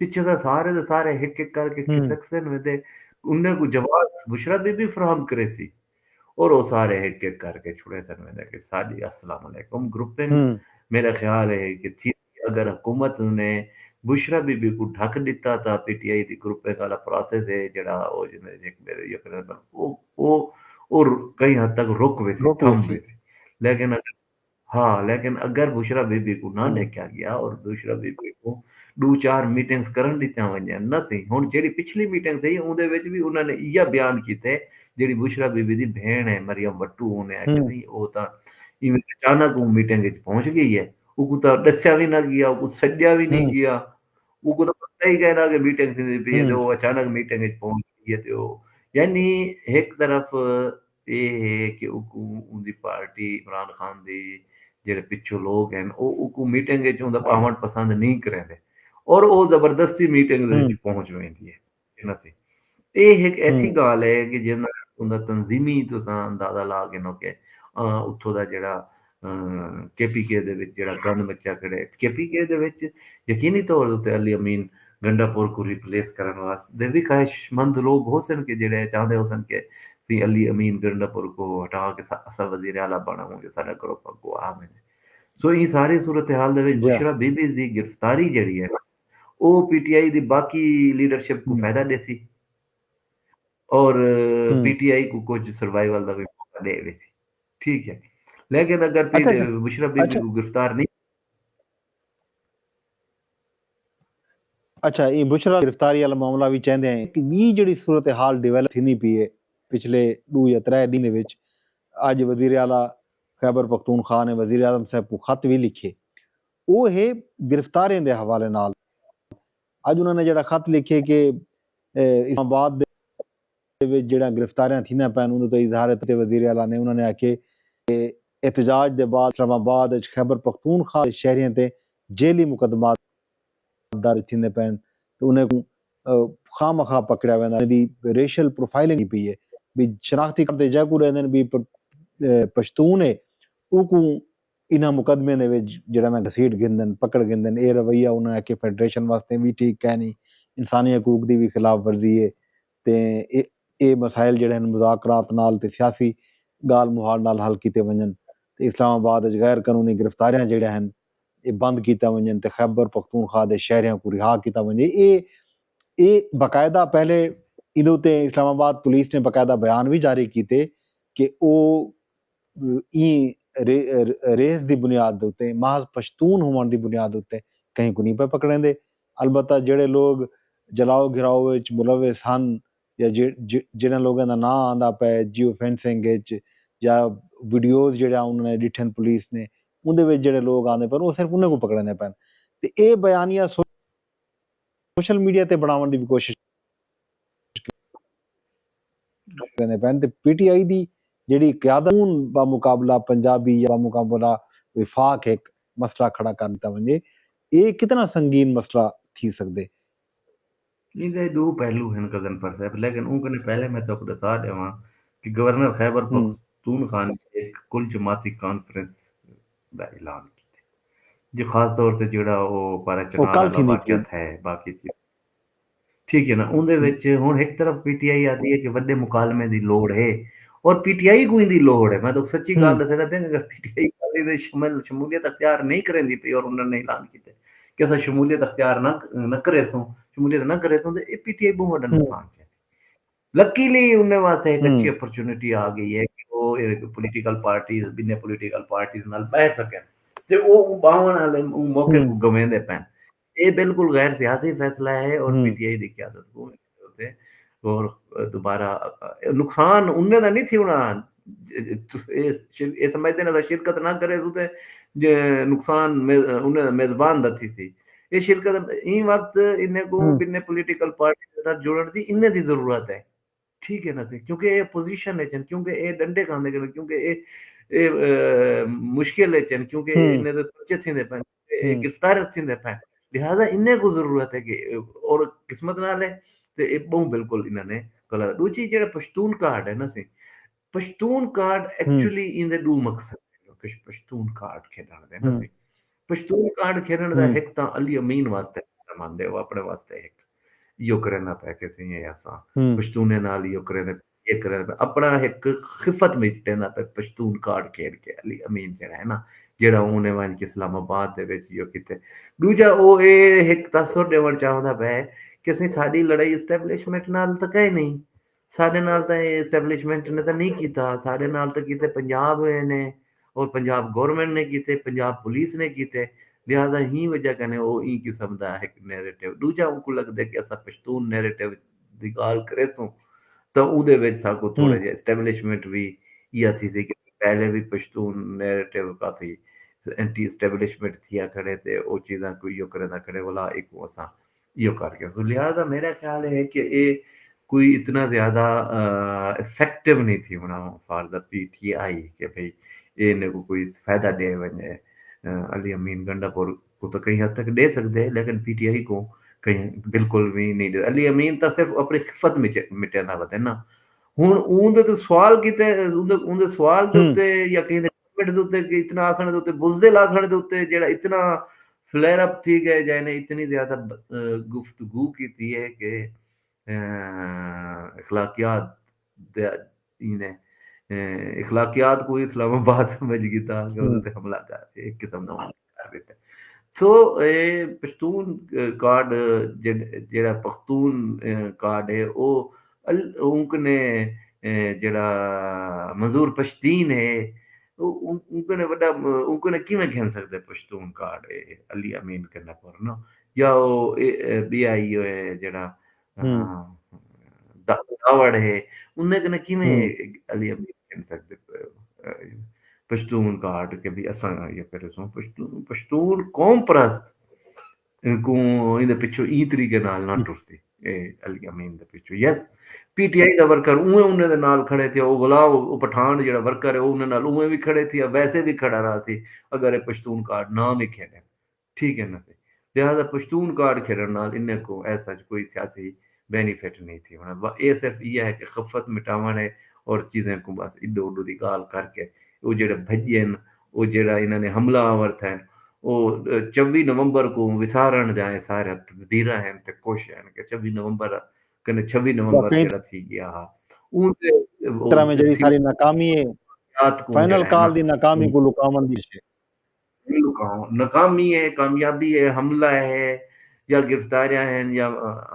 पिछे तो सारे दे सारे हिक-हिक करके खिसकते न ते उन्हें को जवाब बुशरा बीबी फराहम करे सी और वो सारे हिक-हिक करके छुड़े सन वेंदे कि साडी अस्सलाम वालेकुम ग्रुपिंग। मेरा ख्याल है कि थी अगर हुकूमत ने बुशरा बीबी को ढक दिता था पीटीआई दी ग्रुपिंग वाला प्रोसेस है जेड़ा वो जिन्हें एक मेरे ये वो कई हद तक रुक वैसे थम वैसे। लेकिन हाँ, लेकिन अगर बुशरा बीबी को ना लेके गया और बुशरा बीबी को 2-4 मीटिंग्स करन दित्तियां वञन ना सी। हुण जेड़ी पिछली मीटिंग थी उहदे विच भी उन्हां ने इहा बयान कीते जेड़ी बुशरा बीबी दी भेण है मरियम वट्टू उन्हें आखिया नहीं वो तां इवें अचानक वो मीटिंग विच पहुंच गई है। उको तां दस्या भी ना गया, उको सद्या भी नहीं गया। उको तां पता ही कहना कि मीटिंग थींदी पई है ते वो अचानक मीटिंग विच पहुंच गई है ते वो यानी एक तरफ ये है कि उको उनदी पार्टी इमरान खान दी जेड़े पिछू लोग हैं वो मीटिंग विच उनदा आवन पसंद नहीं करेंदे और वो जबरदस्ती मीटिंग दे विच पहुंच वेंदी है इन्हां सी। ये एक ऐसी गाल है कि जिन्ना उनदा तंजीमी तुसां अंदाजा ला गिनो कि उत्थों दा जेड़ा केपीके दे विच जेड़ा गंद मचा खड़े केपीके दे विच यकीनी तौर उत्ते अली अमीन गंडापुर को रिप्लेस करन वास्ते भी ख्वाहिशमंद लोग हो सन कि जेड़े चाहंदे हो सन कि सी अली अमीन गंडापुर को हटा के असा वजीर आला बनावांगे साडा ग्रुप अगो आ मैंने। सो ये सारी सूरत हाल दे विच बुशरा बीबी दी गिरफ्तारी जेड़ी है वो पीटीआई दी बाकी लीडरशिप को फायदा देसी और पीटीआई को कुछ सर्वाइवल दा भी मौका दे वैसी। ठीक है। लेकिन अगर अच्छा बुशरा बीबी को गिरफ्तार नहीं अच्छा ये बुशरा गिरफ्तारी वाला मामला भी चाहते हैं कि ये जड़ी सूरत हाल डिवेलप थी पी है पिछले 2 या 3 दिन दे विच। अज वजीर आला खैबर पख्तूनख्वा ने वजीर आजम साहब को खत भी लिखे, वो है गिरफ्तारियों के हवाले नाल। अज उन्होंने जड़ा खत लिखे कि इस्लामाबाद दे विच जेड़ा गिरफ्तारियां थींदियां पैन उहदे तो इजहार ते वजीर आला ने उन्होंने आखे एहतजाज के बाद इस्लामाबाद विच खैबर पख्तूनख्वा दे शहरियों ते जेली मुकदमा दर्ज थींदे पैन तो उन्हें खामखा पकड़िया वेंदा भी रेशियल प्रोफाइलिंग पई है भी शनाख्ती कार्ड ते जेको रहंदे भी पश्तून है उकू इन्हां मुकदमे ਦੇ ਵਿੱਚ ਜਿਹੜਾ ਨਾ ਘਸੀਟ ਗਿੰਦੇ ਨੇ ਪਕੜ ਗਿੰਦੇ ਨੇ ਇਹ ਰਵਈਆ ਉਹਨਾਂ ਕੇ ਫੈਡਰੇਸ਼ਨ ਵਾਸਤੇ ਵੀ ਠੀਕ ਹੈ ਨਹੀਂ ਇਨਸਾਨੀ ਹਕੂਕ ਦੀ ਵੀ ਖਿਲਾਫ ਵਰਜ਼ੀ ਹੈ ਤੇ ਇਹ ਮਸਾਇਲ ਜਿਹੜੇ ਹਨ ਮੁਜ਼ਾਕਰਾਤ ਨਾਲ ਤੇ ਸਿਆਸੀ ਗਾਲ ਮੁਹਾਲ ਨਾਲ ਹੱਲ ਕੀਤੇ ਵੰਜਨ ਤੇ ਇਸਲਾਮਾਬਾਦ ਵਿੱਚ ਗੈਰ ਕਾਨੂੰਨੀ ਗ੍ਰਿਫਤਾਰੀਆਂ ਜਿਹੜੀਆਂ ਹਨ ਇਹ ਬੰਦ ਕੀਤਾ ਵੰਜਨ ਤੇ ਖੈਬਰ ਪਖਤੂਨਖਵਾ ਦੇ ਸ਼ਹਿਰੀਆਂ ਨੂੰ ਰਿਹਾ ਕੀਤਾ ਵੰਜੇ ਇਹ ਬਕਾਇਦਾ ਪਹਿਲੇ ਇਹਦੇ ਉੱਤੇ ਇਸਲਾਮਾਬਾਦ ਪੁਲਿਸ ਨੇ ਬਕਾਇਦਾ ਬਿਆਨ ਵੀ ਜਾਰੀ ਕੀਤੇ ਕਿ ਉਹ ਇਹ रेस की बुनियाद उत्ते महज पश्तून होने की बुनियाद उत्ते कहीं को नहीं पे पकड़ेंदे अलबत्ता जेड़े लोग जलाओ घिराओ विच मुलविस हन या जिन्हें लोगों का नाम आंदा पे जियो फेंसिंग या वीडियोज जेड़ा उन्होंने डिठन पुलिस ने उनदे विच जेड़े लोग आंदे पर वो सिर्फ उन्हें को पकड़ने पैन ते ये बयानिया सोशल मीडिया ते बनावन की भी कोशिश करने पैन ते पीटीआई दी ਜਿਹੜੀ ਕਿਆਦਤ ਦਾ ਮੁਕਾਬਲਾ ਪੰਜਾਬੀ ਜਾਂ ਮੁਕਾਬਲਾ ਵਿਫਾਕ ਇੱਕ ਮਸਲਾ ਖੜਾ ਕਰ ਦਿੱਤਾ ਵੰਜੇ ਇਹ ਕਿਤਨਾ ਸੰਗੀਨ ਮਸਲਾ थी सकदे इनके दो पहलू हैं गजनफर साहब लेकिन उनके पहले मैं तो बता देवा कि गवर्नर खैबर पख्तूनख्वा ने एक कुल जमाती कॉन्फ्रेंस का ऐलान किया जो खास तौर पे जोड़ा वो पारा चनाल वाला वाकया है बाकी चीज ठीक है ना उनदे विच हुण एक तरफ पीटीआई आती है कि वड्डे मुकालमे दी लोड़ है और पीटीआई को इंदी लोड़ है मैं तो सच्ची गल दसदा पिया अगर पीटीआई वाले दे शमूलियत अख्तियार नहीं करेंदी पई और उन्होंने ऐलान किया कि असा शमूलियत अख्तियार न करे सो शमूलियत न करे सो ते पीटीआई बहुत बड़ा नुकसान है लकीली उन्हें वास्ते एक अच्छी अपॉर्चुनिटी आ गई है कि वो पॉलिटिकल पार्टीज बिने पॉलिटिकल पार्टीज नाल बैठ सकें ते वो बावन वाले मौके को गवेंदे पैन ये बिल्कुल गैर सियासी फैसला है और पीटीआई की क्यादत को होते और दोबारा नुकसान उन्हें नहीं थी होना ये समझते ना शिरकत ना करे तो नुकसान उन्हें मेजबान दा थी ये शिरकत इन वक्त इन्हें को बिने पॉलिटिकल पार्टी के साथ जोड़न दी इन्हें दी जरूरत है ठीक है ना सी क्योंकि ये पोजीशन है क्योंकि ये डंडे खाने के क्योंकि ये मुश्किल है क्योंकि इन्हें तो बच्चे थी दे पे गिरफ्तार थी दे पे लिहाजा इन्हें को जरूरत है कि और किस्मत ना ले ਤੇ ਇਹ ਬਹੁਤ ਬਿਲਕੁਲ ਇਹਨਾਂ ਨੇ ਗਲਤ ਦੂਜੀ ਜਿਹੜਾ ਪਸ਼ਤੂਨ ਕਾਰਡ ਹੈ ਨਾ ਸੀ ਪਸ਼ਤੂਨ ਕਾਰਡ ਐਕਚੁਅਲੀ ਇਹਦੇ ਦੋ ਮਕਸਦ ਹੈ ਕਿ ਪਸ਼ਤੂਨ ਕਾਰਡ ਖੇਡਣ ਦੇ ਨਾ ਸੀ ਪਸ਼ਤੂਨ ਕਾਰਡ ਖੇਡਣ ਦਾ ਇੱਕ ਤਾਂ ਅਲੀ ਅਮੀਨ ਵਾਸਤੇ ਮੰਨਦੇ ਹੋ ਆਪਣੇ ਵਾਸਤੇ ਇੱਕ ਯੋ ਕਰਨਾ ਪੈ ਕੇ ਸੀ ਇਹ ਆਸਾਂ ਪਸ਼ਤੂਨੇ ਨਾਲ ਯੋ ਕਰੇ ਇਹ ਕਰੇ ਆਪਣਾ ਇੱਕ ਖਿਫਤ ਮਿਟੇ ਨਾ ਪਸ਼ਤੂਨ ਕਾਰਡ ਖੇਡ ਕੇ ਅਲੀ ਅਮੀਨ ਜਿਹੜਾ ਹੈ ਨਾ ਜਿਹੜਾ ਉਹਨੇ ਵਾਂ ਕਿ ਇਸਲਾਮਾਬਾਦ ਦੇ ਵਿੱਚ ਯੋ ਕਿਤੇ ਦੂਜਾ ਉਹ ਇਹ ਇੱਕ ਤਸਵਰ ਦੇਵਣ ਚਾਹੁੰਦਾ ਪੈ कि ਅਸੀਂ ਸਾਡੀ ਲੜਾਈ ਐਸਟੈਬਲਿਸ਼ਮੈਂਟ ਨਾਲ ਤਾਂ ਕਹੇ ਨਹੀਂ ਸਾਡੇ ਨਾਲ ਤਾਂ ਇਹ ਐਸਟੈਬਲਿਸ਼ਮੈਂਟ ਨੇ ਤਾਂ ਨਹੀਂ ਕੀਤਾ ਸਾਡੇ ਨਾਲ ਤਾਂ ਕੀਤੇ ਪੰਜਾਬ ਨੇ ਔਰ ਪੰਜਾਬ ਗਵਰਨਮੈਂਟ ਨੇ ਕੀਤੇ ਪੰਜਾਬ ਪੁਲਿਸ ਨੇ ਕੀਤੇ ਲਿਹਾਜ਼ਾ ਹੀ ਵਜ੍ਹਾ ਕਨੇ ਉਹ ਇਹ ਕਿਸਮ ਦਾ ਇੱਕ ਨੈਰੇਟਿਵ ਦੂਜਾ ਉਹ ਲੱਗਦਾ ਕਿ ਅਸਾਂ ਪਸ਼ਤੂਨ ਨੈਰੇਟਿਵ ਦੀ ਗੱਲ ਕਰੇ ਸੋ ਤਾਂ ਉਹਦੇ ਵਿੱਚ ਸਾਕੋ ਥੋੜਾ ਜਿਹਾ ਐਸਟੈਬਲਿਸ਼ਮੈਂਟ ਵੀ ਇਹ ਸੀ ਕਿ ਪਹਿਲੇ ਵੀ ਪਸ਼ਤੂਨ ਨੈਰੇਟਿਵ ਕਾਫੀ एंटी एस्टेब्लिशमेंट थिया खड़े थे वो चीज़ा कोई यो करे ना करे वाला एक असा यो करके तो लिहाजा मेरा ख्याल है कि ये कोई इतना ज़्यादा इफेक्टिव नहीं थी होना फॉर द पीटीआई कि भाई ये ने को कोई फ़ायदा दे वने अली अमीन गंडापुर को तो कहीं हद तक दे सकते हैं लेकिन पीटीआई को कहीं बिल्कुल भी नहीं दे अली अमीन तो सिर्फ अपनी खिफत में मिटे ना बता ना हुन उनदे तो सवाल किते उनदे सवाल दे उत्ते या कहीं इतना आखने दे बुजदिल आखने दे जेड़ा इतना फ्लेयर अप थी गए जाने इतनी ज्यादा गुफ्तगू की थी है कि इखलाकियात इखलाकियात को इस्लामाबाद समझ गई था कि उन्होंने हमला कर एक किस्म का कर देता सो पश्तून कार्ड जेड़ा पख्तून कार्ड है वो उनने जेड़ा मंजूर पश्तीन है उनके वड्डा उनके किवें खेल सकते पश्तून कार्ड अली अमीन करना पर ना या वो बीआई है जेड़ा दावड़ है उन्हें कने किवें अली अमीन खेल सकते पश्तून कार्ड के भी असा ये करे सो पश्तून कौम परस्त को इन पिछो ई तरीके नाल ना टुरसी अली अमीन दे पिछो यस पीटीआई का वर्कर उन्हें उन्हें नाल खड़े थे वो बोला वो पठान जो वर्कर है उन्हें नाल उन्हें भी खड़े थे वैसे भी खड़ा रहा सी अगर ये पश्तून कार्ड ना भी खेले ठीक है ना से लिहाजा पश्तून कार्ड खेलण नाल इन्हें को ऐसा कोई सियासी बेनिफिट नहीं थी होना ये सिर्फ ये है कि खफत मिटावण है और चीज़ें को बस इधो उधो की गाल करके वो जेड़े भज्जे न वो जेड़ा इन्होंने हमलावर थे वो 24 नवंबर को विसारण जाए सारे तकदीर हैं ते कोशिश हैं कि 24 नवंबर कने 26 नवंबर कई जेड़ा थी गया हा उन वो तरह में जड़ी थी सारी नाकामी है रात को फाइनल जेड़ा है ना कॉल दी नाकामी को लुकावन दी है। नाकामी है कामयाबी है हमला है या गिरफ्तारियां हैं या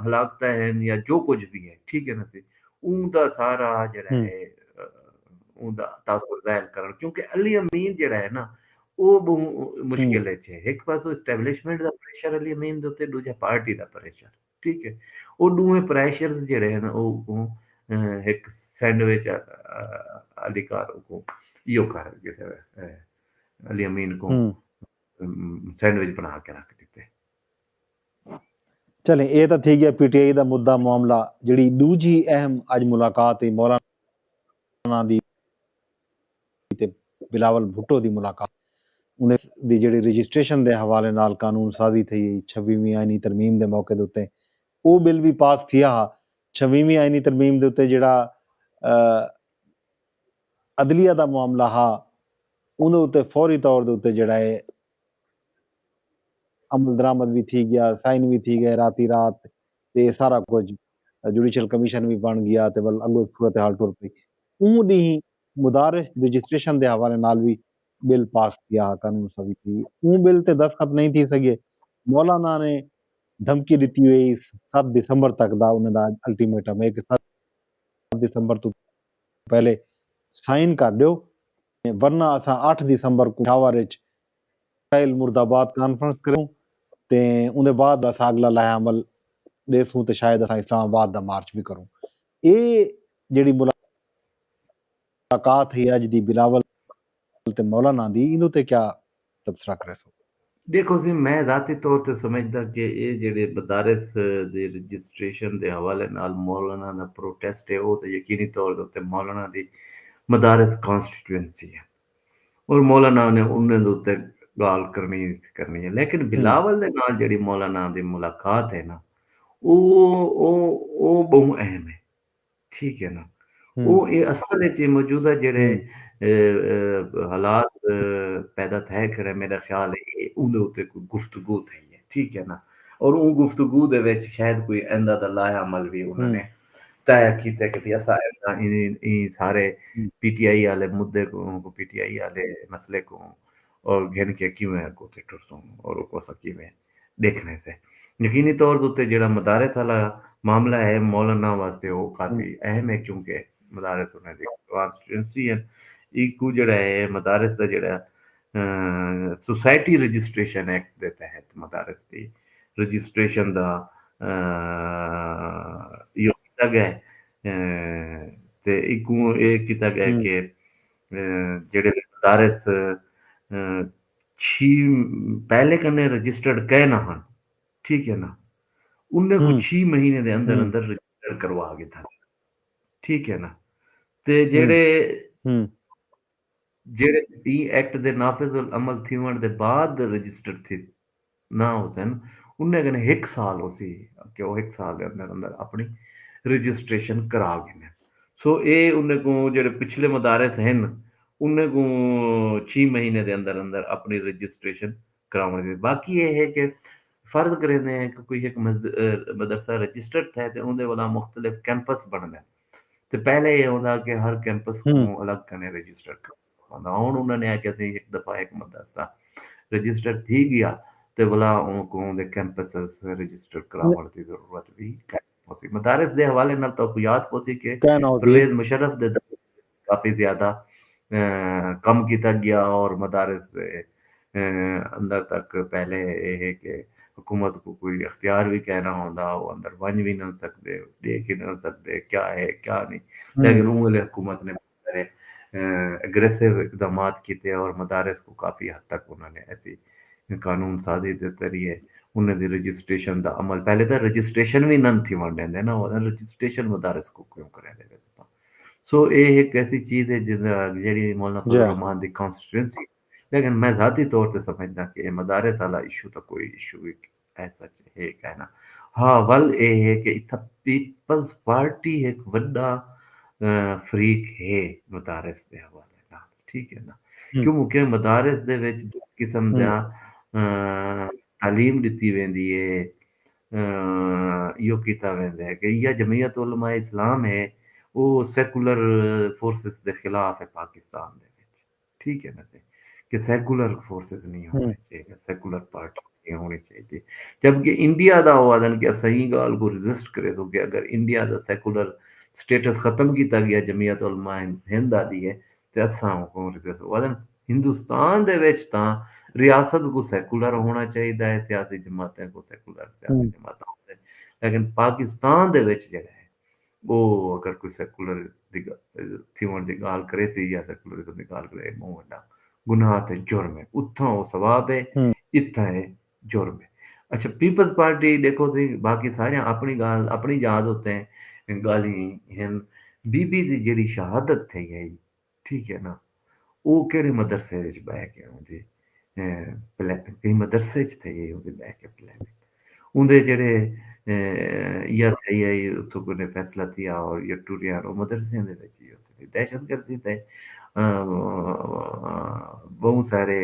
हलाकता हैं या जो कुछ भी है ठीक है ना सी उनका सारा जड़ा हम्म है उनका तासुर जाहिर करन क्योंकि अली अमीन जड़ा है ना वो बहु हम्म मुश्किल है एक पासो एस्टैब्लिशमेंट दा प्रेशर अली अमीन दे उत्ते दूजा पार्टी दा प्रेशर ठीक है वो दोवें प्रेशर्स जड़े हैं ना वो एक सैंडविच अधिकार को यो कर अली अमीन को हम्म सैंडविच बना के रख दिते चलें ये तो थी गया पीटीआई का मुद्दा मामला जी दूजी अहम अज मुलाकात ही मौलाना दी ते बिलावल भुट्टो की मुलाकात उन्हें दी जी रजिस्ट्रेशन के हवाले नाल कानून साजी थी 26वीं आईनी तरमीम के मौके के उत्ते वो बिल भी पास थिया हा 26वीं आईनी तरमीम के उत्ते जिहड़ा अदलिया का मामला हा उन्हें उत्ते फौरी तौर के उत्ते जिहड़ा है अमल दरामद भी थी गया साइन भी थी गए राती रात ते सारा कुछ जुडिशल कमीशन भी बन गया ते बल अगो सूरत हाल टुर पई ऊं दी मुदारिस रजिस्ट्रेशन के हवाले नाल भी बिल पास किया कानून साजी थी ऊं बिल ते दस्तखत नहीं थी सके मौलाना ने धमकी दी हुई 7 दिसंबर तक दा उन्हें दा अल्टीमेटम है कि 7 दिसंबर तो पहले साइन कर दो वरना असा 8 दिसंबर को पेशावर मुर्दाबाद कॉन्फ्रेंस करूं ते उनके बाद असा अगला लाया अमल देसूं ते शायद असा इस्लामाबाद दा मार्च भी करूं ये जेड़ी मुलाकात है अज दी बिलावल ते मौलाना दी इनू ते क्या तबसरा करे सो देखो जी मैं ज़ाती तौर ते समझदा कि ये जेह्ड़े मदारिस दे रजिस्ट्रेशन दे हवाले नाल मौलाना दा प्रोटेस्ट है वो ते यकीनी तौर दे उत्ते मौलाना दी मदारिस कॉन्स्टिट्यूएंसी है और मौलाना ने उन्हें दे उत्ते गाल करनी है लेकिन हम्म बिलावल दे नाल जेह्ड़ी मौलाना दी मुलाकात है ना ਉਹ ਬਹੁਤ ਅਹਿਮ ਹੈ ठीक है ना हम्म ਉਹ ਇਹ ਅਸਲ ਵਿੱਚ ਮੌਜੂਦਾ ਜਿਹੜੇ हम्म ਹਾਲਾਤ ਪੈਦਾ ਤੈ ਕਰੇ ਮੇਰਾ ਖਿਆਲ ਹੈ ਇਹ ਉਹਦੇ ਉੱਤੇ ਕੋਈ ਗੁਫ਼ਤਗੂ થઈ ਹੈ ਠੀਕ ਹੈ ਨਾ ਔਰ ਉਹ ਗੁਫ਼ਤਗੂ ਦੇ ਵਿੱਚ ਸ਼ਾਇਦ ਕੋਈ ਇਹਦਾ ਦਾ ਲਾਇਆ ਅਮਲ ਵੀ ਉਹਨਾਂ हम्म ਨੇ ਤੈਅ ਕੀਤਾ ਕਿ ਵੀ ਅਸਾਂ ਇਹ ਸਾਰੇ हम्म पीटीआई वाले मुद्दे को पीटीआई वाले मसले को और घिन के किवें अगों ते टुरसूं और उको असां किवें देखने से यकीनी तौर दे उत्ते जेह्ड़ा मदारिस आह्ला मामला है मौलाना वास्ते वो हम्म काफ़ी अहम है क्योंकि मदारिस उन्हें दी कॉन्स्टिट्यूंसी है इकू जेह्ड़ा है मदारिस दा जेह्ड़ा सोसाइटी रजिस्ट्रेशन एक्ट दे तहत मदारिस दी रजिस्ट्रेशन दा इहो कीता गया है ते इकू एह् कीता गया हम्म कि जेह्ड़े मदारिस छी पहले कन्नै रजिस्टर्ड कहे ना हन ठीक है ना उन्हें को हम्म 6 महीने दे अंदर हम्म अंदर रजिस्टर करवा के था ठीक है ना ते हम्म जेह्ड़े हम्म जेह्ड़े ई एक्ट दे नाफिज उल अमल थीवण दे बाद रजिस्टर थी ना हुसैन उन्हें कन्नै 1 साल उसी कि ओह् 1 साल दे अंदर अंदर अपनी रजिस्ट्रेशन करा गिने सो एह् उन्हें को जेह्ड़े पिछले मदारिस हैं उन्हें को 6 महीने दे अंदर अंदर अपनी रजिस्ट्रेशन करावण दी बाकी ये है कि फर्ज करेंदे हैं कि कोई एक मदरसा रजिस्टर्ड थे ते उंदे कोला मुख्तलिफ कैंपस बनदे ते पहले ये होंदा कि हर कैंपस हम्म को अलग कने रजिस्टर करना हुन उन्होंने आखेआ सी एक दफा एक मदरसा रजिस्टर थी गया ते भला उनको उंदे कैंपसेस रजिस्टर करावण दी जरूरत भी पोसी मदारिस दे हवाले नाल तो याद पोसी कि कहना होती परवेज मुशर्रफ दे काफी ज्यादा कम किया गया और मदारिस दे अंदर तक पहले ये है कि हुकूमत को कोई अख्तियार भी कहना होंदा वो अंदर वंज भी नहीं सकते देख ही नहीं सकते क्या है क्या नहीं हम्म लेकिन उंगले हुकूमत ने सारे अग्रेसिव इकदाम किए और मदारिस को काफ़ी हद तक उन्होंने ऐसी कानून साजी के जरिए उन्हें दी रजिस्ट्रेशन का अमल पहले तो रजिस्ट्रेशन भी नन थी वंड देंदे ना रजिस्ट्रेशन मदारिस को क्यों करें सो ये एक ऐसी चीज़ है जी मौलाना फजल जा रहमान की कॉन्स्टिट्यूंसी लेकिन मैं ज़ाती तौर पर समझदा कि मदारिस वाला इशू तो कोई इशू ऐसा ये कहना। हाँ वल ये है कि इतना पीपल्स पार्टी एक वड्डा फरीक है मदारस के हवाले नाल, ठीक है ना, हम्म, क्योंकि मदारस दे विच जिस किस्म हम्म, दा तालीम दी वेंदी है, इहो कीता वेंदा है कि इहा जमीयत उलमा इस्लाम है, वो सेकुलर फोर्सेस के खिलाफ है पाकिस्तान दे विच, ठीक है ना जी, कि सेकुलर फोर्सेस नहीं हम्म, होने चाहिए, सेकुलर पार्टी नहीं होनी चाहिए, जबकि इंडिया दा ओह आखदन कि सही गाल को रजिस्ट करे सो कि अगर इंडिया दा सेकुलर स्टेटस खत्म किया गया जमीयत उलमा हिंद दी है ते असां को रजिस्ट आखदन हिंदुस्तान दे विच तां रियासत को सेकुलर होना चाहिए है, सियासी जमातें को सेकुलर सियासी हम्म, जमातें होंदे, लेकिन पाकिस्तान दे विच जेह्ड़ा है वो अगर कोई सेकुलर दी थीवण दी गाल करे सी या सेकुलरिज्म दी गाल करे बहुत बड्डा गुनाह ते जुर्म है, उत्थां वो सवाब है, हम्म, इत्थां है जुर्म है। अच्छा पीपल्स पार्टी देखो सी बाकी सारे अपनी गाल अपनी याद होते हैं गाली हैं, बीबी दी जेह्ड़ी शहादत थी है, ठीक है ना, वो केड़े मदरसे विच बह के ओहदी केईं मदरसे च थे ओहदे बह के प्लानिंग उंदे जेह्ड़े या थे या उत्थों कोई फैसला थिया और या टुरिया और मदरसे दे विच ही होते दहशतगर्दी ते बहुत सारे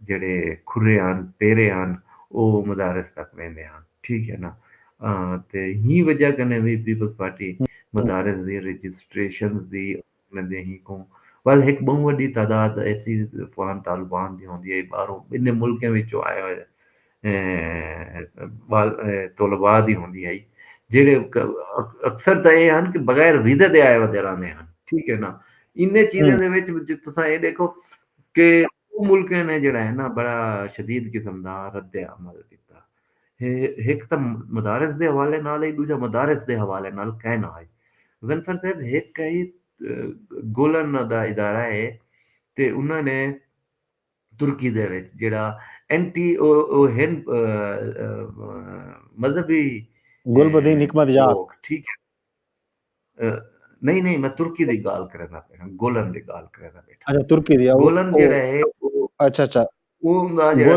जेह्ड़े खुरे हन पेरे हन ओह मदारस तक वेंदे हन, ठीक है ना, ते ही वजह कन्नै भी पीपल्स पार्टी हम्म, मदारस दी रजिस्ट्रेशन दी उन्हें ही को वल एक बहुत वड्डी तादाद ऐसी अफगान तालिबान दी होंदी है बाहरों इन्ने मुल्कें विचों आए होए तलबा दी होंदी है जेह्ड़े अक्सर तां एह् हन कि बगैर वीज़े दे आए दे रैंह्दे हन, ठीक है ना, इन्नें चीज़ें हम्म, दे विच तुसां एह् देखो कि ओह मुल्कें ने जेह्ड़ा है ना बड़ा शदीद किस्म दा रद्दे अमल कीता। हिक तां मदारस दे हवाले नाल ही दूजा मदारस दे हवाले नाल कहना है। ज़नफर साहब हिक है गोलन दा इदारा है ते उन्हां ने तुर्की दे विच जेह्ड़ा एंटी ओह् हिंद मज़हबी गुलबदीन हिकमत यार। लोग ठीक है नहीं नहीं मैं तुर्की दी गाल करा दा पिया गोलन दी गाल करा दा बैठा अच्छा तुर्की दिया गोलन वो जेह्ड़ा है अच्छा अच्छा ओह हुंदा जेह्ड़ा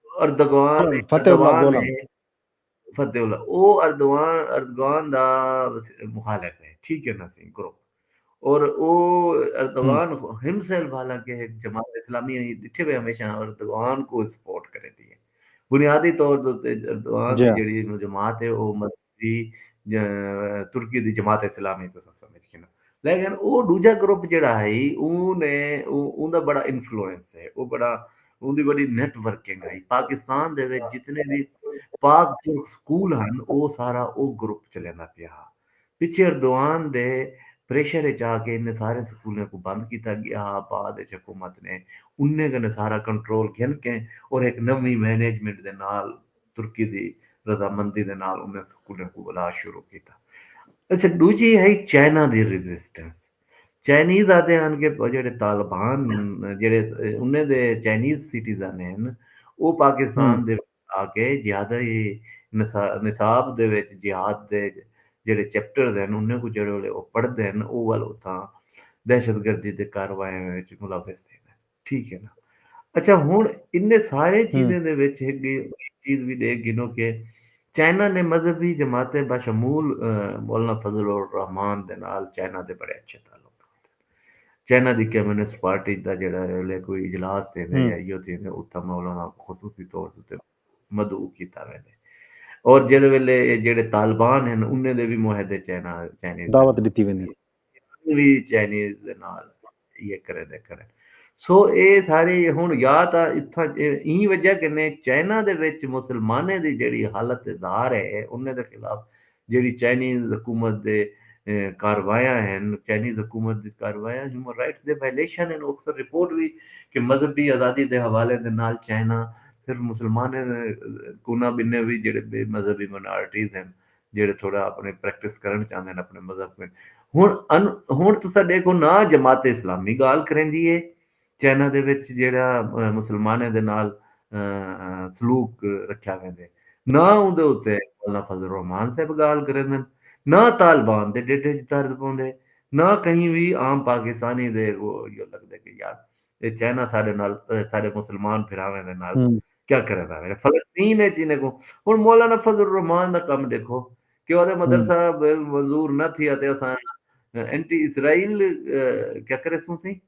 अर्दगान गोलन फतेहुल्लाह अर्दवान गोलन। है फतेहुल्लाह ओह अर्दगान दा मुखालिफ है, ठीक है ना सी ग्रुप और वो हम्म, अर्दवान हिमसेल्फ हालांकि एक जमात इस्लामी इत्थे भी हमेशा अर्दवान को सपोर्ट करे थी बुनियादी तौर ते अर्दवान जी दी हाँ। जेह्ड़ी जमात है वो मजहबी तुर्की दी जमात इस्लामी तुसां समझ के ना लेकिन वो दूजा ग्रुप जेह्ड़ा है उने उंदा बड़ा इन्फ्लुएंस है वो बड़ा उंदी बड़ी नेटवर्किंग है पाकिस्तान दे विच जितने भी पाक तुर्क स्कूल हन वो सारा वो ग्रुप चलेंदा पिया पिच्छे अर्दवान दे प्रेशर च आके इन्ने सारे स्कूलें को बंद किया गया बाद विच हुकूमत ने उन्ने कन्नै सारा कंट्रोल खिन के और एक नवीं मैनेजमेंट दे नाल तुर्की दी रजामंदी दे नाल उन्ने स्कूलें को बुला शुरू किया। अच्छा दूजी है चाइना दी रेजिस्टेंस चाइनीज़ आखदे हन कि जेह्ड़े तालिबान जेह्ड़े उन्ने दे चाइनीज़ सिटीज़न हन ओह हम्म, पाकिस्तान दे आके ज़्यादा ही निसाब दे विच जिहाद दे जेह्ड़े चैप्टर्स हन उन्ने को जेह्ड़े वेल्ले ओह् पढ़दे हन ओह वाल उत्थां दहशतगर्दी दे कारवाइयां विच मुलव्वस थींदे न, ठीक है ना। अच्छा हुण इन्ने सारे हम्म, चीज़ें दे विच एक चीज़ भी दे गिनो कि चाइना ने मज़हबी जमातें बशमूल मौलाना फजल उर रहमान दे नाल चाइना दे बड़े अच्छे ताल्लुक चाइना दी कम्युनिस्ट पार्टी दा जेह्ड़ा ऐल्लै कोई इजलास थींदे हम्म, या इयो थींदे उत्थां मौलाना खसूसी तौर ते मदऊ कीता वेंदे और जेह्ड़े वेल्ले जेह्ड़े तालिबान हन उन्ने दे भी मुआहदे चाइनीज़ दे दावत नाल दी वेंदी। भी चाइनीज़ दे नाल इयै करे दे करन। सो एह् सारे हुण या तां इत्थां इं वजह कन्नै चाइना दे विच मुसलमानें दी जेह्ड़ी हालत ज़ाहिर है उन्ने दे खिलाफ जेह्ड़ी चाइनीज़ हुकूमत दे कारवाइयां हन चाइनीज़ हुकूमत दी कारवाइयां ह्यूमन राइट्स दे वायलेशन हन अक्सर रिपोर्ट भी कि मज़हबी आज़ादी दे हवाले दे नाल चाइना सिर्फ मुसलमानें दे कुना बिन्ने भी जेह्ड़े बेमज़हबी माइनॉरिटीज़ हन जेह्ड़े थोड़ा अपने प्रैक्टिस करन चांह्दे न अपने मज़हब कन्नै ਹੁਣ ਤੁਸੀਂ ਦੇਖੋ ਨਾ ਜਮਾਤ ਇਸਲਾਮੀ ਗਾਲ ਕਰਦੀ ਏ ਚਾਈਨਾ ਦੇ ਵਿੱਚ ਜਿਹੜਾ ਮੁਸਲਮਾਨਾਂ ਦੇ ਨਾਲ ਸਲੂਕ ਰੱਖਿਆ ਵੈਂਦੇ ਨਾ ਉਹਦੇ ਉੱਤੇ ਮੌਲਾਨਾ ਫਜ਼ਲ ਰਹਿਮਾਨ ਸਾਹਿਬ ਗਾਲ ਕਰਦੇ ਨੇ ਨਾ ਤਾਲਿਬਾਨ ਦੇ ਡੇਟੇ 'ਚ ਦਰਦ ਪਾਉਂਦੇ ਨਾ ਕहीं ਵੀ ਆਮ ਪਾਕਿਸਤਾਨੀ ਦੇ ਉਹ ਲੱਗਦਾ ਕਿ ਯਾਰ ਇਹ ਚਾਈਨਾ ਸਾਡੇ ਨਾਲ ਸਾਡੇ ਮੁਸਲਮਾਨ ਫਿਰਾਵੇਂ ਦੇ ਨਾਲ हम्म, क्या करे दा वे फलस्तीन च इन्हें को हुन मौलाना फजल रहमान दा कम देखो कि ओदे हम्म मदरसा बिल मंजूर न थिया ते असां एंटी इसराइल क्या करे सूं सी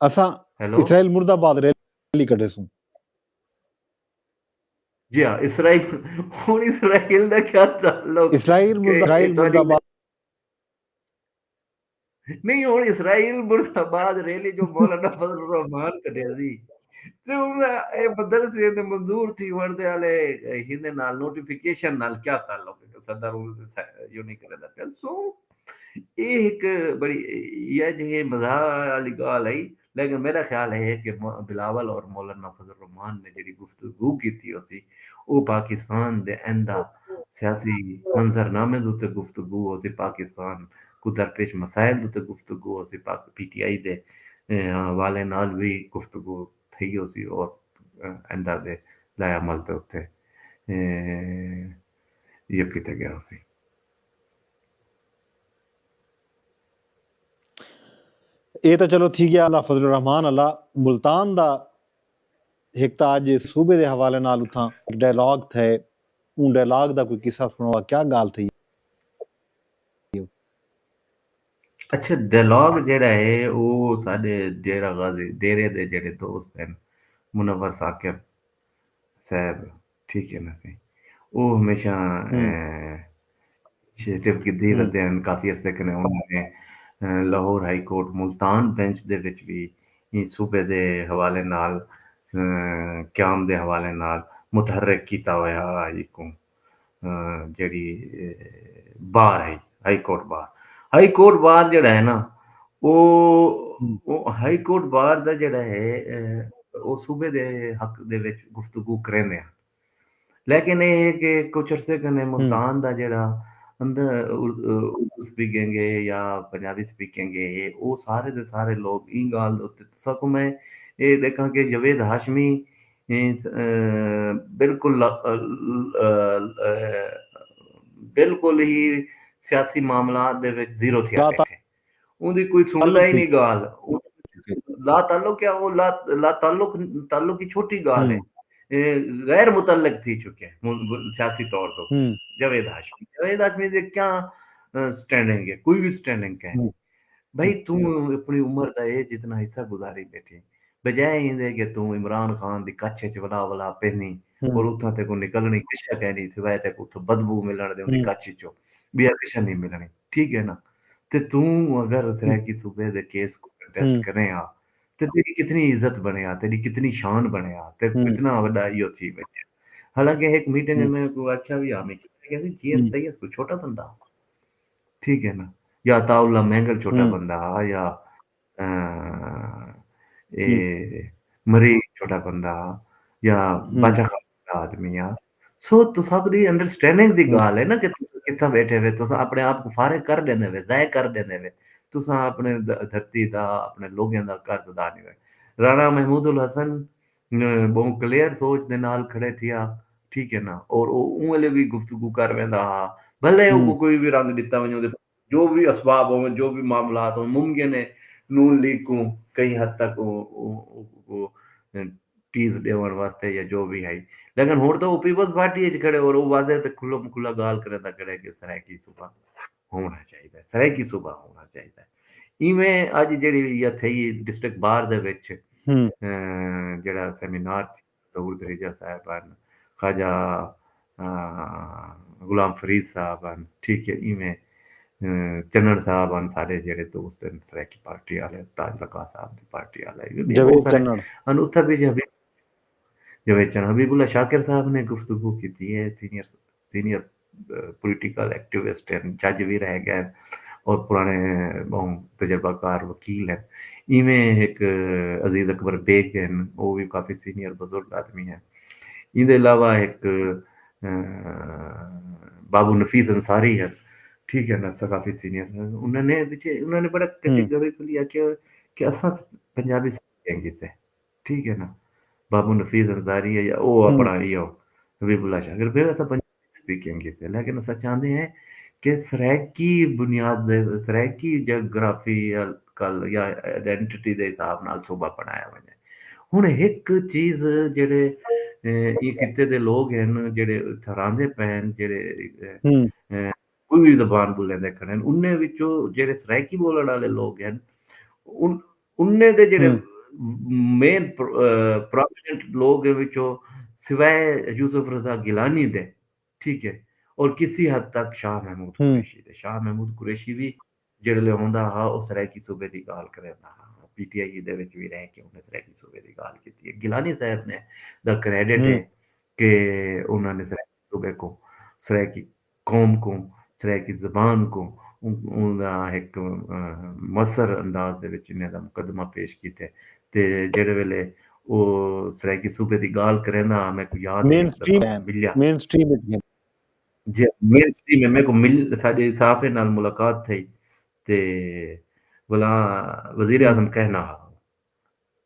असां हेलो इसराइल मुर्दाबाद रैली कढेसूं। जी हाँ इसराइल हुन इसराइल दा क्या ताल्लुक के इसराइल तुहाडी मुर्दाबाद। नहीं हुन इसराइल मुर्दाबाद रैली जो मौलाना फजल रहमान कढिया सी ਤੇ ਉਹਦਾ ਇਹ ਮਦਰਸੇ ਦੇ ਮਨਜ਼ੂਰ ਥੀ ਵਰਦੇ ਵਾਲੇ ਇਹਦੇ ਨਾਲ ਨੋਟੀਫਿਕੇਸ਼ਨ ਨਾਲ ਕੀ ਤਾल्लुक ਹੈ ਸਦਰ ਯੂ ਨਹੀਂ ਕਰਦਾ ਪਿਆ ਸੋ ਇਹ ਇੱਕ बड़ी यह जो मज़ाक वाली गाल है लेकिन मेरा ख्याल है कि बिलावल और मौलाना फजल रहमान ने जी गुफ्तगू की थी उसी वो पाकिस्तान दे आइंदा सियासी मंजरनामे दे उत्ते गुफ्तगू उसी पाकिस्तान को दरपेश मसाइल दे उत्ते गुफ्तगू उसी पीटीआई दे हवाले नाल भी गुफ्तगू थी उसी और आइंदा दे लाए अमल दे उत्ते ये किया गया उसी ਇਹ ਤਾਂ ਚਲੋ ਥी ਗਿਆ अल्लाह फजल रहमान अल्लाह मुल्तान दा एक तो अज सूबे के हवाले नाल उथां डायलॉग थे उन डायलॉग दा कोई किस्सा सुनाओ क्या गाल थी। अच्छा डायलॉग जेड़ा है वो साडे डेरा गाजी डेरे दे जेड़े दोस्त हैं मुनव्वर साकिब साहब ठीक है ना सी वो हमेशा हम्म इनिशिएटिव कीती हम्म रखदे हैं काफी अरसे कन्नै उन्होंने Lahore high court Multan bench दे विच भी सूबे दे हवाले नाल क्याम दे हवाले नाल मुतहर्रिक कीता होया इको जेह्ड़ी बार है high court bar high court bar जेह्ड़ा है ना हम्म ਉਹ ਹਾਈ ਕੋਰਟ ਬਾਰ ਦਾ ਜਿਹੜਾ ਹੈ ਉਹ ਸੂਬੇ ਦੇ ਹੱਕ ਦੇ ਵਿੱਚ ਗੁਫ਼ਤਗੂ ਕਰਿੰਦੇ ਆ लेकिन ये है कि कुछ अरसे कन्नै हम्म मुल्तान दा जेह्ड़ा अंदर उर्दू स्पीकिंग है या पंजाबी स्पीकिंग है वो सारे दे सारे लोग ई गल्ल दे उत्ते तुसां को मैं ये देखां कि जवेद हाशमी बिल्कुल बिल्कुल ही सियासी मामलात दे विच ज़ीरो थिया ला बैठे ਉਹਦੀ ਕੋਈ ਸੁਣਦਾ ताल्लुक ਹੀ थी। नहीं गाल ला ताल्लुक क्या वो ला ताल्लुक ताल्लुक की छोटी गाल है हम्म गैर मुतल्लक थी चुके हैं सियासी तौर तो हम्म जावेद हाशमी दे क्या स्टैंडिंग है कोई भी स्टैंडिंग क्या है हम्म भाई तू अपनी उम्र का ये जितना हिस्सा गुजारी बैठी बजाय इंदे कि तू इमरान खान दी कच्छ च वला वला पहनी हम्म और उत्थां ते को निकलनी किशा कहनी सिवाय ते को उत्थों बदबू मिलण दे उंदी हम्म कच्छ चो बिया किशा नहीं मिलनी ठीक है ना ते तू अगर सराइकी सूबे दे केस को कंटेस्ट हम्म करे आ ते तेरी कितनी इज्जत बने आ तेरी कितनी शान बने आ ते हम्म कितना वड्डा इहो थी बैठे हालांकि एक मीटिंग हम्म में को अच्छा भी आमी कहती जीएम हम्म सैयद कोई छोटा बंदा ठीक है ना या अताउल्ला महंगल छोटा हम्म बंदा या अ, हम्म ए मरीज छोटा बंदा या हम्म बचा खाने आदमी आ सो तुसां दी अंडरस्टैंडिंग दी हम्म गाल है ना कि तुस कित्थां बैठे वे तुसां अपने आप को फारिग कर देने वे ज़ाहिर कर देने वे तुसां अपने धरती दा अपने लोगें दा कर्जदार नहीं वे राणा महमूदुल हसन बहुत क्लियर सोच दे नाल खड़े थिया ठीक है ना और उन वेले भी गुफ्तगू कर वेंदा हा भले हम्म कोई भी रंग दिता वञे जो भी असबाब होवन जो भी मामलात होवन मुमकिन है नून लीग को कई हद तक वो टीज़ ॾियण वास्ते या जो भी है लेकिन हुण त वो पीपल्स पार्टी च खड़े और वो वादे ते खुल्लो खुला गाल करे ता खड़े कि सराइकी सूबा होना चाहिए सराइकी सूबा होना चाहिए इवें अज जेह्ड़ी इह थई डिस्ट्रिक्ट बार दे विच हम्म जेह्ड़ा सेमिनार जहूर दरेजा साहब हन ख्वाजा गुलाम फरीद साहब हन ठीक है इवें चन्नड़ साहब हन साढ़े जेह्ड़े दोस्त न सराइकी पार्टी आह्ले ताज लका साहब दी पार्टी आह्ले भी बहुत जावेद सारे चन्नड़। हन उत्थै भी जवेद चन्नड़ हबीबुल्ला शाकिर साहब ने गुफ्तगू की थी है सीनियर सीनियर पॉलिटिकल एक्टिविस्ट हैं जज भी रह गए और पुराने बहुत तजर्बाकार वकील हैं इवें एक अजीज अकबर बेग हैं वो भी काफ़ी सीनियर बुजुर्ग आदमी हैं इहदे अलावा एक बाबू नफीस अंसारी है ठीक है ना काफ़ी सीनियर है उन्होंने बड़ा हम्म कैटेगरिकली आख्या कि असां पंजाबी सिखेंगे से ठीक है ना बाबू नफीस अंसारी है या वो हम्म अपना इहो हबीबुल्ला शाकिर फिर असां पंजाबी स्पीकिंग कीते लेकिन असां चाहंदे हैं कि सराइकी बुनियाद सराइकी जोग्राफी कल या आइडेंटिटी के हिसाब नाल सूबा बनाया वञे। हुण एक चीज़ जेह्ड़े ये खित्ते दे लोग हन जेह्ड़े इत्थै रहांदे पे न जेह्ड़े हम्म कोई भी ज़बान बोलदे खड़े न उ'नें विचों जेह्ड़े सराइकी बोलण आह्ले लोग हन उन उन्ने दे जेह्ड़े हम्म मेन प्रोमिनेंट लोग विचों सिवाय यूसुफ रज़ा गिलानी दे, ठीक है, और किसी हद तक शाह महमूद हम्म कुरैशी दे। शाह महमूद कुरैशी भी जेल्लै होंदा हा ओह् सराइकी सूबे दी गल्ल करदा हा। पीटीआई दे विच भी रह के उन्हें सराइकी सूबे दी गल्ल कीती है। गिलानी साहब ने दा क्रेडिट है हम्म कि उन्होंने सराइकी सूबे को, सराइकी कौम को, सराइकी ज़बान को उनदा एक मौसर अंदाज दे विच इन्हें दा मुकदमा पेश कीता है। ते जेह्ड़े वेले ओह् सराइकी सूबे दी गल्ल करदा मेरे को याद है मेन एक दफ़ा स्ट्रीम है मिलिया मेन स्ट्रीम में जी मेन स्ट्रीम में मेरे को मिल साडे साफ़े नाल मुलाकात थई ते भला वज़ीर हम्म आज़म कहना हा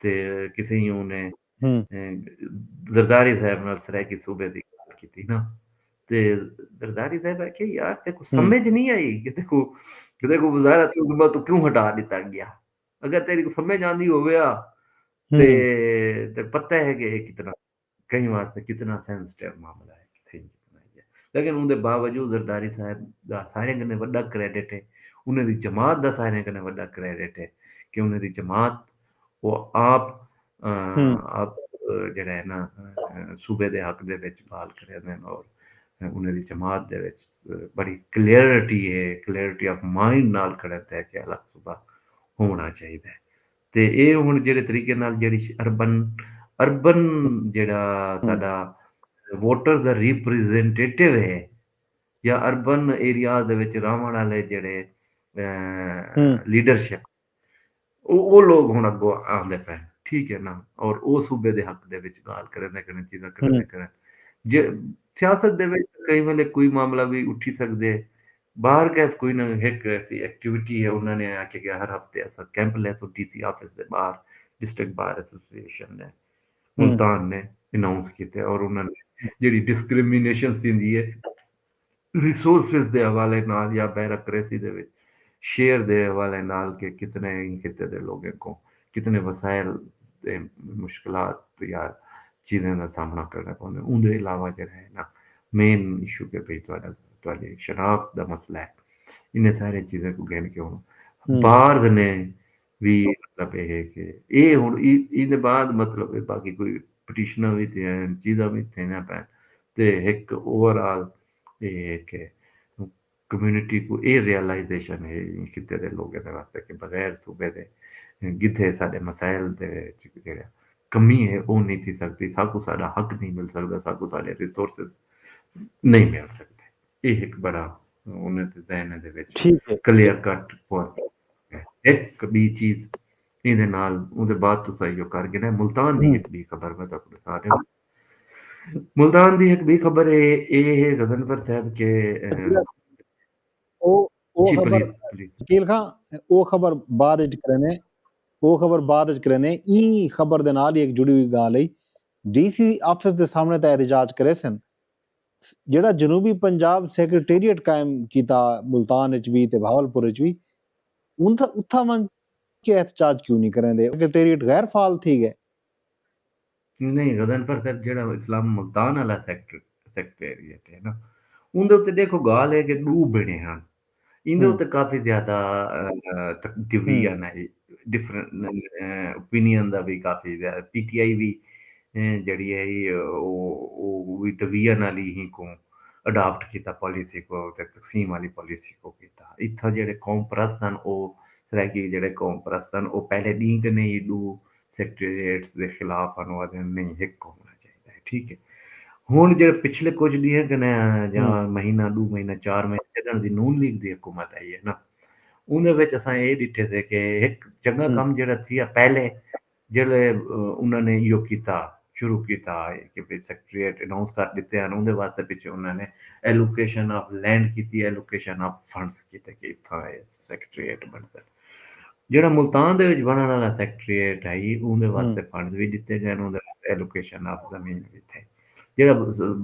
ते किसे उन्हें हम्म जरदारी साहब नाल सराइकी सूबे दी गल कीती ना ते जरदारी साहब आखे यार तेरे को हम्म समझ नहीं आई कि तेरे को वज़ारत उज़्मा तो क्यों हटा दिता गया? अगर तेरी को समझ आंदी होवे ते हम्म ते पता है कि ये कितना कहीं वास्ते कितना सेंसिटिव मामला है किथे कितना है। लेकिन उनके बावजूद जरदारी साहब दा सारें कन्नै वड्डा क्रेडिट है। उन्हां दी जमात दा सारें कन्नै वड्डा क्रेडिट है कि उन्हां दी जमात वो आप हम्म आप जेह्ड़ा है ना सूबे दे हक दे विच गल्ल करा दे न और उन्हां दी जमात दे विच बड़ी क्लैरिटी ऑफ माइंड नाल खड़ोता है कि अलग सूबा होना चाहिदा है। ਤੇ ਇਹ ਹੁਣ ਜਿਹੜੇ ਤਰੀਕੇ ਨਾਲ ਜਿਹੜੀ ਅਰਬਨ ਜਿਹੜਾ हम्म ਸਾਡਾ ਵੋਟਰ ਦਾ ਰਿਪਰੈਜ਼ੈਂਟੇਟਿਵ ਹੈ ਜਾਂ ਅਰਬਨ ਏਰੀਆ ਦੇ ਵਿੱਚ ਰਹਿਣ ਵਾਲੇ ਜਿਹੜੇ हम्म ਲੀਡਰਸ਼ਿਪ ਉਹ ਲੋਕ ਹੁਣ ਅੱਗੋਂ ਆਉਂਦੇ ਪਏ ਠੀਕ ਹੈ ਨਾ ਔਰ ਉਹ ਸੂਬੇ ਦੇ ਹੱਕ ਦੇ ਵਿੱਚ ਗੱਲ ਕਰਨ ਚੀਜ਼ਾਂ हम्म ਕਰਨ ਜੇ ਸਿਆਸਤ ਦੇ ਵਿੱਚ ਕਈ ਵੇਲੇ ਕੋਈ ਮਾਮਲਾ ਵੀ ਉੱਠੀ ਸਕਦੇ बाहर का कोई ना एक ऐसी एक्टिविटी है उन्होंने आके कि हर हफ्ते ऐसा कैंप ले तो डीसी ऑफिस के बाहर डिस्ट्रिक्ट बार एसोसिएशन ने हम्म मुल्तान ने अनाउंस किए और उन्होंने जी डिस्क्रिमिनेशन दी है रिसोर्सेज के हवाले नाल या बैरोक्रेसी दे विच शेयर दे हवाले नाल के कितने खिते दे लोगों को कितने वसाइल ते मुश्किलात या चीज़ें का सामना करना पौंदा उनके अलावा जो है ना मेन इशू के भाई ਤੁਹਾਡੀ ਸ਼ਨਾਖਤ ਦਾ ਮਸਲਾ ਹੈ इन्हें सारी चीज़ों को गिन के हूँ हम्म बाहर ने भी मतलब ये कि ये हूँ ਇਹਦੇ बाद मतलब बाकी कोई पटिशनां भी थे चीज़ां भी थे ना पैन ते एक ओवरऑल ये कि कम्युनिटी को ये रियलाइजेशन है खिते दे लोगों दे वास्ते कि बगैर सूबे दे किथे साडे मसाइल दे जेह्ड़ा कमी है वो नहीं थी सकती साकू साडा हक नहीं मिल सकता साकू साडे रिसोर्सेज नहीं मिल सकते ये एक बड़ा उन्हें ते ज़हन दे विच ठीक है क्लियर कट पॉइंट है एक भी चीज़ ਇਹਦੇ ਨਾਲ ਉਹਦੇ ਬਾਅਦ ਤੁਸੀਂ ਇਹੋ ਕਰ ਗਏ ਨਾ ਮੁਲਤਾਨ ਦੀ हम्म ਇੱਕ ਵੀ ਖਬਰ ਮੈਂ ਤੁਹਾਨੂੰ ਬਤਾ ਰਿਹਾ मुल्तान दी एक भी खबर है ये है गगनवर साहब के ਉਹ जी ਖਬਰ प्लीज प्लीज ਵਕੀਲ ਖਾਂ ਉਹ ਖਬਰ ਬਾਅਦ ਵਿੱਚ ਕਰਨੇ ਉਹ ਖਬਰ ਬਾਅਦ ਵਿੱਚ ਕਰਨੇ ਇਹ ਖਬਰ ਦੇ ਨਾਲ ਹੀ ਇੱਕ ਜੁੜੀ ਹੋਈ ਗੱਲ ਹੈ ਡੀਸੀ ਆਫਿਸ ਦੇ ਸਾਹਮਣੇ ਤਾਂ ਇਹਤਜਾਜ ਕਰੇ ਸਨ ਜਿਹੜਾ ਜਨੂਬੀ ਪੰਜਾਬ ਸੈਕਟਰੀਏਟ ਕਾਇਮ ਕੀਤਾ ਮੁਲਤਾਨ ਵਿੱਚ ਵੀ ਤੇ ਭਾਵਲਪੁਰ ਵਿੱਚ ਵੀ ਉੱਥਾ ਮੰਗ ਕੇ ਇਹਤਜਾਜ ਕਿਉਂ ਨਹੀਂ ਕਰਨਦੇ ਸੈਕਟਰੀਏਟ ਗੈਰ ਫਾਲ ਥੀ ਗਏ नहीं गगनवर साहब जेड़ा इस्लाम मुल्तान वाला सेक्रेटरीएट है ना उनके उत्ते देखो गाल है कि दो बने हैं इनके हम्म उत्ते काफी ज्यादा हम्म डिवीजन है डिफरेंट ओपिनियन दा भी काफी ज्यादा पीटीआई भी जेह्ड़ी है ओह् भी डिवीजन आह्ली ही को अडाप्ट कीता पॉलिसी को ते तकसीम आह्ली पॉलिसी को कीता इत्थै जेह्ड़े कौम परस्त न ओह् सराइकी जेह्ड़े कौम परस्त न ओह् पैह्ले दी कन्नै ही दो सैक्रेटरीएट्स दे खिलाफ न ओह् आखदे नहीं इक होना चाहिदा है ठीक है हुण जेह्ड़े पिछले कुछ ॾींहं कन्नै जां हम्म महीना 2 महीना 4 महीने छड्डण दी नून लीग दी हुकूमत आई है ना उं'दे विच असां एह् ॾिठे से कि इक चंगा हम्म कम्म जेह्ड़ा थी पैह्ले जेल्लै उन्हों ने इहो कीता शुरू कीता कि भाई सैक्रेटरीएट अनाउंस कर दित्ते ਹਨ ਉਹਦੇ ਵਾਸਤੇ ਪਿੱਛੇ ਉਹਨਾਂ ਨੇ ਐਲੋਕੇਸ਼ਨ ਆਫ ਲੈਂਡ ਕੀਤੀ ਐਲੋਕੇਸ਼ਨ ਆਫ ਫੰਡਸ ਕੀਤੇ ਕਿ ਇੱਥਾਂ ਸੈਕਟਰੀਏਟ ਬਣਦਾ ਜਿਹੜਾ ਮੁਲਤਾਨ ਦੇ ਵਿੱਚ ਬਣਨ ਵਾਲਾ ਸੈਕਟਰੀਏਟ ਹੈ ਉਹਦੇ हम्म ਵਾਸਤੇ ਫੰਡਸ ਵੀ ਦਿੱਤੇ ਗਏ ਨੇ ਉਹਦੇ ਐਲੋਕੇਸ਼ਨ ਆਫ ਜ਼ਮੀਨ ਵੀ ਥੇ ਜਿਹੜਾ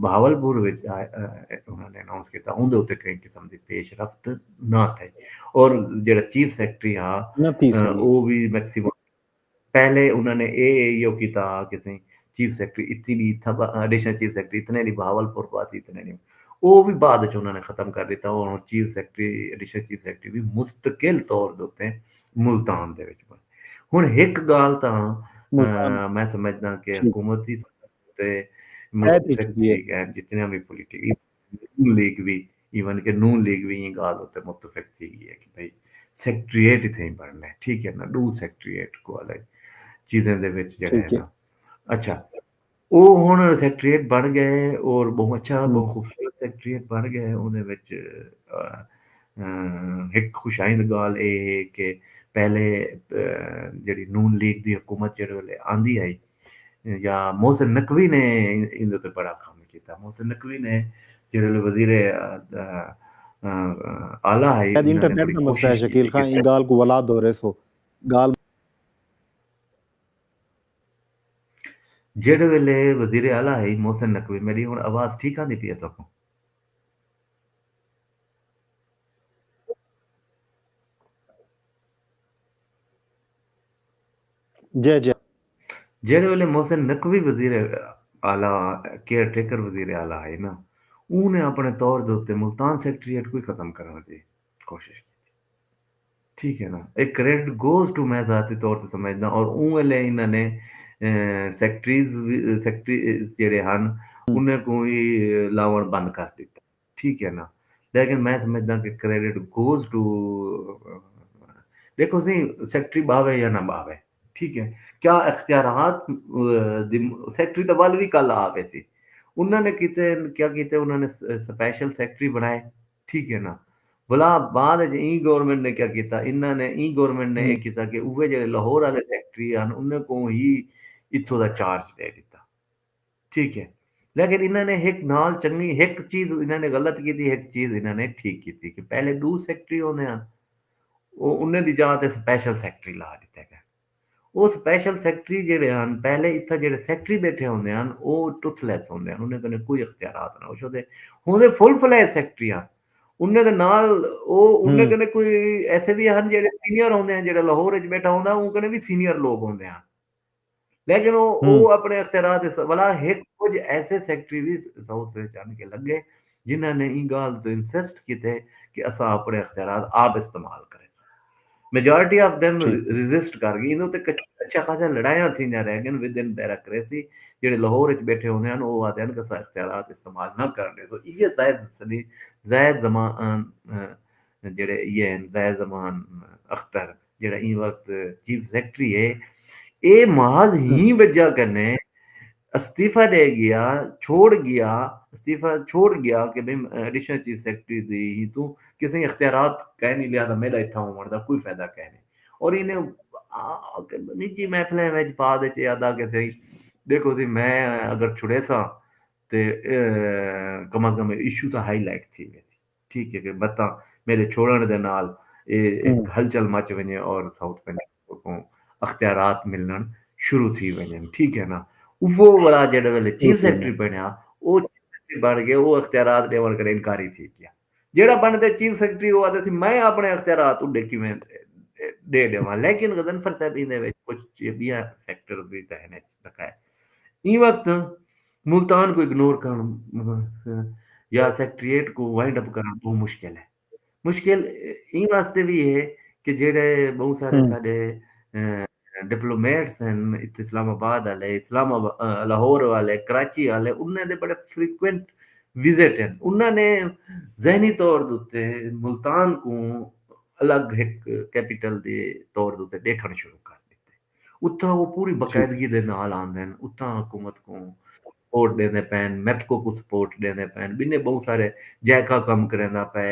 ਬਹਾਵਲਪੁਰ ਵਿੱਚ ਉਹਨਾਂ ਨੇ ਅਨਾਉਂਸ ਕੀਤਾ ਉਹਦੇ ਉੱਤੇ ਕਈ ਕਿਸਮ ਦੀ ਪੇਸ਼ਰਫਤ ਨਾ થઈ ਔਰ ਜਿਹੜਾ ਚੀਫ ਸੈਕਟਰੀ ਆ न थी सही। ਉਹ ਵੀ ਮੈਕਸਿਮਮ पहले उन्होंने यो किया कि चीफ सैकटरी इतनी एडिशनल चीफ सैकटरी इतने नहीं बहावलपुर बात इतने नहीं वो भी बाद उन्होंने खत्म कर दिता और chief secretary additional chief secretary भी मुस्तकिल तौर के उत्ते मुल्तान दे विच बने हुण एक गाल तां मुल्तान मैं समझदा कि ठीक हुकूमत ही ते है थी मुतफिक चुकी है। ठीक है जितने भी पॉलिटिक नून लीग भी इवन के नून लीग भी ये गाल उत्ते मुतफिक थी है कि भाई सैकटरीएट इत्थे ही बनना है ठीक है ना डू सैकटरीएट को अलग चीज़ें दे विच जेह्ड़ा है ठीक है। ना अच्छा ਉਹ ਹੁਣ ਸੈਕਟਰੀਏਟ ਬਣ ਗਏ ਔਰ ਬਹੁਤ ਅੱਛਾ ਬਹੁਤ ਖੂਬਸੂਰਤ ਸੈਕਟਰੀਏਟ ਬਣ ਗਏ ਉਹਦੇ ਵਿੱਚ ਇੱਕ ਖੁਸ਼ਾਇੰਦ ਗੱਲ ਇਹ ਹੈ ਕਿ ਪਹਿਲੇ ਜਿਹੜੀ ਨੂਨ ਲੀਗ ਦੀ ਹਕੂਮਤ ਜਿਹੜੇ ਵੇਲੇ ਆਂਦੀ ਆਈ ਜਾਂ मोहसिन नकवी ने ਇਹਦੇ ਉੱਤੇ ਬੜਾ ਕੰਮ ਕੀਤਾ मोहसिन नकवी ने ਜਿਹੜੇ ਵੇਲੇ ਵਜ਼ੀਰ आला है शायद ਇਹਨਾਂ ਨੇ इंटरनेट बड़ी का मसला है कोशिश शकील की खां, कि इन गाल को वला दो रे सो गाल ਜਿਹੜੇ ਵੇਲੇ ਵਜ਼ੀਰ ਆਲਾ ਹੈ मोहसिन नकवी मेरी ਹੁਣ ਆਵਾਜ਼ ਠੀਕ ਆਂਦੀ ਪਈ ਹੈ ਤੁਹਾਨੂੰ जय जय ਜਿਹੜੇ ਵੇਲੇ मोहसिन नकवी वजीर आला केयर टेकर वजीर आला है ना ਉਹਨੇ ਆਪਣੇ ਤੌਰ ਦੇ ਉੱਤੇ ਮੁਲਤਾਨ ਸੈਕਟਰੀਏਟ ਕੋਈ ਖਤਮ ਕਰਨ ਦੀ ਕੋਸ਼ਿਸ਼ ਕੀਤੀ ਠੀਕ ਹੈ ਨਾ ਇਹ ਕ੍ਰੈਡਿਟ ਗੋਜ਼ ਟੂ ਮੈਂ ਜ਼ਾਤੀ ਤੌਰ ਤੇ ਸਮਝਦਾ ਔਰ ਉਹ ਵੇਲੇ ਇਹਨਾਂ ਨੇ ਸੈਕਟਰੀ ਜਿਹੜੇ ਹਨ ਉਹਨਾਂ को ਵੀ ਲਾਉਣ ਬੰਦ ਕਰ ਦਿੱਤਾ ਠੀਕ ਹੈ ਨਾ ਲੇਕਿਨ ਮੈਂ ਸਮਝਦਾ ਕਿ ਕ੍ਰੈਡਿਟ ਗੋਜ਼ ਟੂ देखो सी सैकटरी बावे या ना बावे ठीक है क्या इख्तियारात सैकटरी तो वाल भी कल आवे सी उन्होंने किते क्या किते उन्होंने स्पेशल सैकटरी बनाए ठीक है ना भला बाद ई गवर्नमेंट ने क्या किया इन्होंने ई गवर्नमेंट ने किया कि उवे जेडे लाहौर वाले सैकटरी हैं उन्हें को ही इत्थों दा चार्ज दे दिता ठीक है लेकिन इन्होंने एक नाल चंगी एक चीज इन्होंने गलत की थी एक चीज इन्होंने ठीक की थी कि पहले दो सैकटरी होने हैं ਉਹਨੇ ਦੀ ਜਗ੍ਹਾ ਤੇ ਸਪੈਸ਼ਲ ਸੈਕਟਰੀ ਲਾ ਦਿੱਤਾ ਗਿਆ ਉਹ ਸਪੈਸ਼ਲ ਸੈਕਟਰੀ ਜਿਹੜੇ ਹਨ ਪਹਿਲੇ ਇੱਥੇ ਜਿਹੜੇ ਸੈਕਟਰੀ ਬੈਠੇ ਹੁੰਦੇ ਹਨ ਉਹ ਟੁਥਲੈਸ ਹੁੰਦੇ ਹਨ ਉਹਨਾਂ ਕੋਲ ਕੋਈ ਇਖਤਿਆਰਾਤ ਨਾ ਉਹਦੇ ਹੁੰਦੇ ਫੁੱਲ ਫਲੈਜ ਸੈਕਟਰੀਆਂ ਉਹਨਾਂ ਦੇ ਨਾਲ ਉਹ ਉਹਨਾਂ ਕੋਲ ਕੋਈ ਐਸੇ ਵੀ ਹਨ ਜਿਹੜੇ ਸੀਨੀਅਰ ਹੁੰਦੇ ਹਨ ਜਿਹੜਾ ਲਾਹੌਰ ਵਿੱਚ ਬੈਠਾ ਹੁੰਦਾ ਉਹ ਕੋਲ ਵੀ ਸੀਨੀਅਰ ਲੋਕ ਹੁੰਦੇ ਹਨ लेकिन वो अपने इख्तियारात वाला एक कुछ ऐसे सेक्रेटरी भी साउथ से जान के लग गए जिन्होंने ई गाल तो इंसिस्ट किए कि असा अपने इख्तियारात आप इस्तेमाल करें मेजॉरिटी ऑफ देम रेजिस्ट कर गई इन्हों ते अच्छा खासा लड़ाइयां थी ना रह गई विद इन ब्यूरोक्रेसी जेडे लाहौर विच बैठे होंदे हैं वो आते हैं कि असा इख्तियारात इस्तेमाल ना करने तो ये ज़ायद ज़मान जेडे ये ज़ायद ज़मान अख्तर जेड़ा ई वक्त चीफ सेक्रेटरी है ये महज ही वजह करने इस्तीफा दे गया इस्तीफा छोड़ गया कि भाई एडिशनल चीफ सेक्रेटरी दी ही तू किसी इख्तियारात कह नहीं लिया था मेरा इतना होने का कोई फायदा कह नहीं और इन्हें निजी महफिलें में पा दे यादा कि सही देखो जी मैं अगर छुड़े सा ते कम अज कम इशू तो हाईलाइट थी वैसी ठीक है कि बता मेरे छोड़ने दे नाल एक हलचल मच वने और साउथ पंजाब को अख्तियारात मिलना शुरू थी वञनि ठीक है ना वो वाला जेडे वेले चीफ सेक्रेटरी बनिया वो बन गए वो इख्तियारात देवन करे इनकारी थी गया जेड़ा बनदे चीफ सेक्रेटरी वो आदे सी मैं अपने इख्तियारात उडे किवें दे देवां लेकिन गदनफर साहब इने विच कुछ बिया फैक्टर भी तहने रखा है ई वक्त मुल्तान को इग्नोर करना या सेक्रेटरीट को वाइंड अप करना बहुत मुश्किल ई वास्ते भी है कि जेडे बहुत सारे साडे डिप्लोमेट्स हैं इत्थे इस्लामाबाद वाले लाहौर वाले कराची वाले उन्होंने दे बड़े फ्रीक्वेंट विजिट हैं उन्होंने जहनी तौर उत्ते मुल्तान को अलग एक कैपिटल दे तौर उत्ते देखना शुरू कर दिते उत्था वो पूरी बाकायदगी दे नाल आंदे हैं उत्था हुकूमत को सपोर्ट देने पैन मैप्को को सपोर्ट देने पैन बिन्ने बहुत सारे जैका कम करेंदा पे